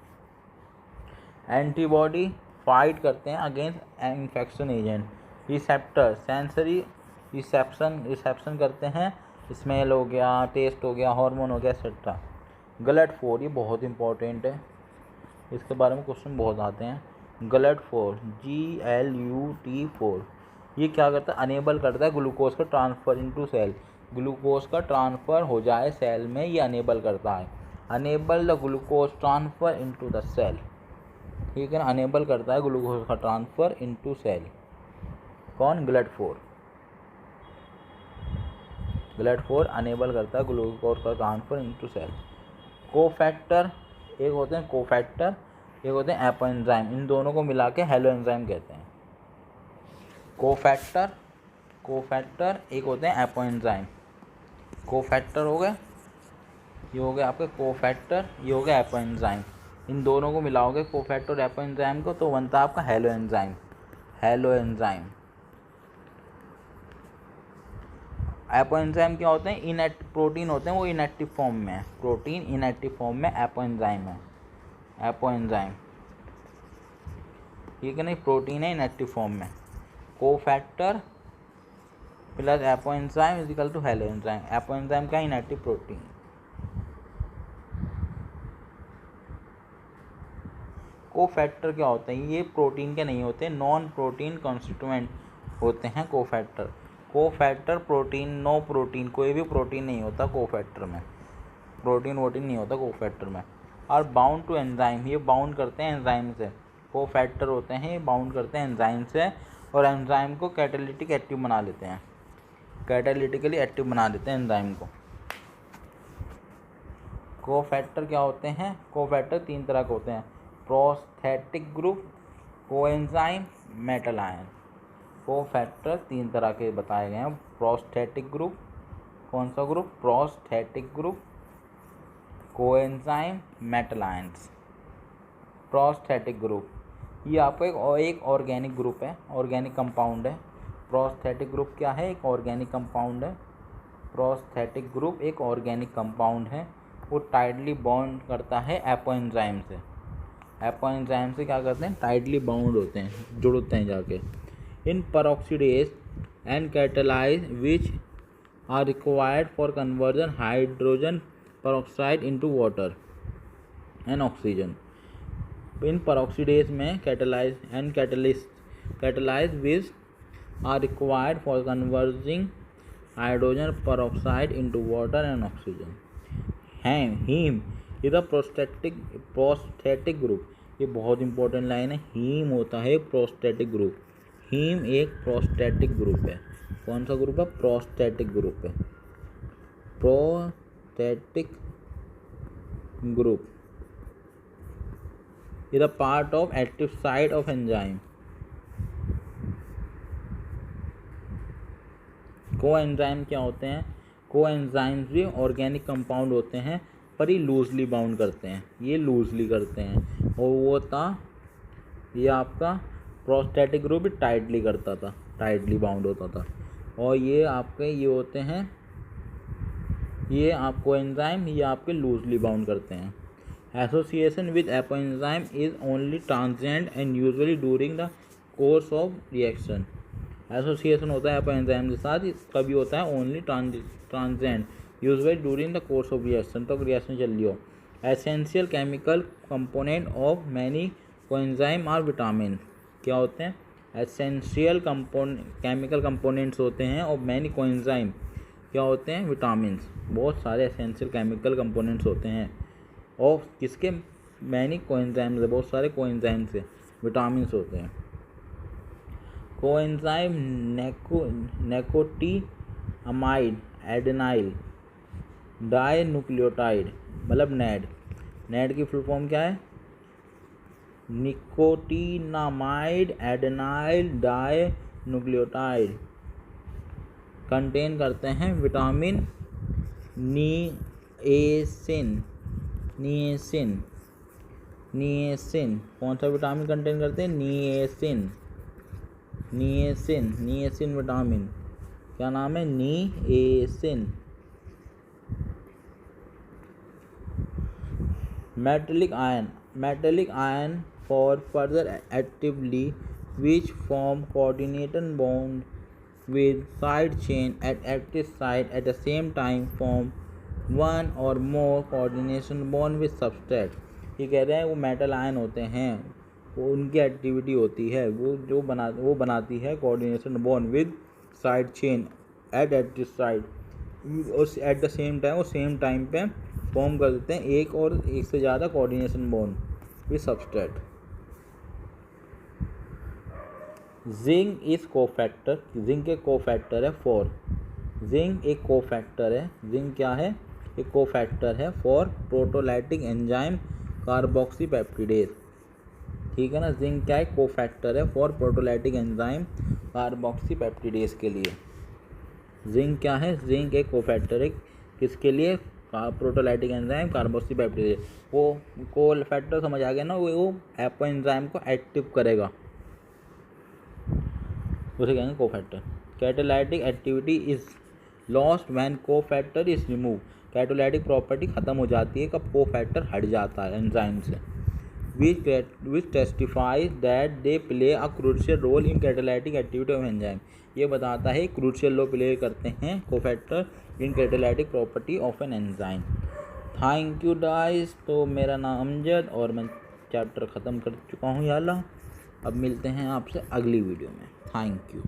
एंटीबॉडी फाइट करते हैं against infection agent. Receptor sensory reception करते हैं, स्मेल हो गया, टेस्ट हो गया, हार्मोन हो गया, एक्सेट्रा। GLUT4 ये बहुत इंपॉर्टेंट है, इसके बारे में क्वेश्चन बहुत आते हैं। GLUT4 GLUT4 ये क्या करता है, अनेबल करता है ग्लूकोज का ट्रांसफ़र इनटू सेल। ग्लूकोज का ट्रांसफ़र हो जाए सेल में, ये अनेबल करता है। Enable the glucose transfer into the cell, ठीक है ना, अनेबल करता है ग्लूकोज का ट्रांसफ़र इनटू सेल। कौन, GLUT4 अनेबल करता है ग्लूकोज का ट्रांसफ़र इनटू सेल। कोफैक्टर एक होते हैं, कोफैक्टर एक होते हैं एपोएंजाइम, इन दोनों को मिला के हेलो एंजाइम कहते हैं। कोफैक्टर एक होते हैं एपोएंजाइम। कोफैक्टर हो गए, ये हो गए आपके कोफैक्टर, ये हो गया एपोएंजाइम। इन दोनों को मिलाओगे कोफैक्टर और एपोएंजाइम को तो बनता है आपका हेलो एंजाइम। एपोएंजाइम क्या होते हैं, प्रोटीन होते हैं, वो इनएक्टिव फॉर्म में है। प्रोटीन इनएक्टिव फॉर्म में एपोएंजाइम है। एपोएंजाइम ठीक है नहीं, प्रोटीन है इनएक्टिव फॉर्म में। Cofactor plus apoenzyme is equal to holoenzyme. Apoenzyme का इनएक्टिव प्रोटीन। कोफैक्टर क्या होते हैं, ये प्रोटीन के नहीं होते, नॉन प्रोटीन कॉन्स्टिट्यूएंट होते हैं cofactor. Cofactor protein, no protein, कोई भी प्रोटीन नहीं होता कोफैक्टर में, प्रोटीन वोटीन नहीं होता कोफैक्टर में। और बाउंड टू एंजाइम, ये बाउंड करते हैं एंजाइम से। कोफैक्टर होते हैं, ये बाउंड करते हैं एंजाइम से और एंजाइम को कैटालिटिक एक्टिव बना लेते हैं, कैटालिटिकली एक्टिव बना देते हैं एंजाइम को। कोफैक्टर क्या होते हैं, कोफैक्टर तीन तरह के होते हैं, prosthetic group, coenzyme, metal ion. Cofactor 3 तरह के बताए गए हैं। प्रोस्थेटिक ग्रुप, कौन सा group? Prosthetic group, coenzyme, metal ions. Prosthetic group ये आपका एक ऑर्गेनिक ग्रुप है, ऑर्गेनिक कंपाउंड है। प्रोस्थेटिक ग्रुप क्या है? एक ऑर्गेनिक कंपाउंड है। प्रोस्थेटिक ग्रुप एक ऑर्गेनिक कंपाउंड है। वो टाइटली बॉन्ड करता है एपोएंजाइम से। एपोएंजाइम से क्या करते हैं? टाइटली बाउंड होते हैं, जुड़ते हैं जाके। इन peroxidase and catalyze which are required for conversion hydrogen peroxide into water and oxygen। In peroxidase में catalyze which are required for converting hydrogen peroxide into water and oxygen। Heme ये the prosthetic group, ये बहुत important line है। Heme होता है prosthetic group. Heme एक prosthetic group है। कौन सा ग्रुप है? प्रोस्थेटिक ग्रुप है। प्रोस्थेटिक ग्रुप ये the part of active site of enzyme. Coenzyme क्या होते हैं? कोएंजाइम्स भी ऑर्गेनिक कंपाउंड होते हैं, पर ये लूजली बाउंड करते हैं, ये लूजली करते हैं। और वो था ये आपका प्रोस्थेटिक ग्रुप भी टाइटली करता था, टाइटली बाउंड होता था। और ये आपके ये होते हैं, ये आपको एंजाइम ये आपके लूजली बाउंड करते हैं। Association with apoenzyme is only transient and usually during the course of reaction. Association होता है एपोएंजाइम के साथ, कभी होता है only transient, usually during the course of reaction, तो रिएक्शन चल रही हो। Essential chemical component of many coenzyme are vitamin. क्या होते हैं? एसेंशियल केमिकल कंपोनेंट्स होते हैं और मैनी कोएंजाइम क्या होते हैं? विटामिन्स। बहुत सारे एसेंशियल केमिकल कंपोनेंट्स होते हैं और किसके? मैनी कोएंजाइम से, बहुत सारे कोएंजाइम से विटामिन्स होते हैं। Coenzyme nicotinamide adenyl di nucleotide, मतलब नैड। नैड की फुल फॉर्म क्या है? Nicotinamide adenyl di nucleotide. Contain करते हैं विटामिन निएसिन। निएसिन कौन सा विटामिन कंटेन करते हैं? Niacin vitamin. क्या नाम है? Niacin. Metallic ion for further actively which form coordinated bond with side chain at active site at the same time form one or more coordination bond with substrate। ये कह रहे हैं वो मेटल आयन होते हैं, वो उनकी एक्टिविटी होती है, वो बनाती है coordination bond with side chain at active site, और एट द सेम टाइम वो सेम टाइम पे फॉर्म कर देते हैं एक और एक से ज़्यादा coordination bond with substrate. Zinc is cofactor, zinc एक कोफैक्टर है फॉर, जिंक एक कोफैक्टर है, जिंक क्या है? एक कोफैक्टर है फॉर प्रोटोलाइटिक एंजाइम कार्बोक्सीपेप्टिडेज। ठीक है ना, जिंक क्या है? कोफैक्टर है फॉर प्रोटोलाइटिक एंजाइम कार्बोक्सीपेप्टिडेज के लिए। जिंक क्या है? जिंक एक कोफैक्टर है किसके लिए? Proteolytic enzyme carboxypeptidase. वो कोफैक्टर समझ आ गया ना, वो एपो एंजाइम को एक्टिव करेगा, उसे कहेंगे cofactor. Catalytic activity is lost when cofactor is remove. Catalytic property खत्म हो जाती है कब कोफैक्टर हट जाता है एंजाइम से। Which testifies that they play a crucial role in catalytic activity of enzyme. ये बताता है क्रूशियल रोल प्ले करते हैं cofactor in catalytic property of an enzyme. Thank you guys. तो मेरा नाम अमजद और मैं चैप्टर ख़त्म कर चुका हूँ याल्ला। अब मिलते हैं आपसे अगली वीडियो में। Thank you.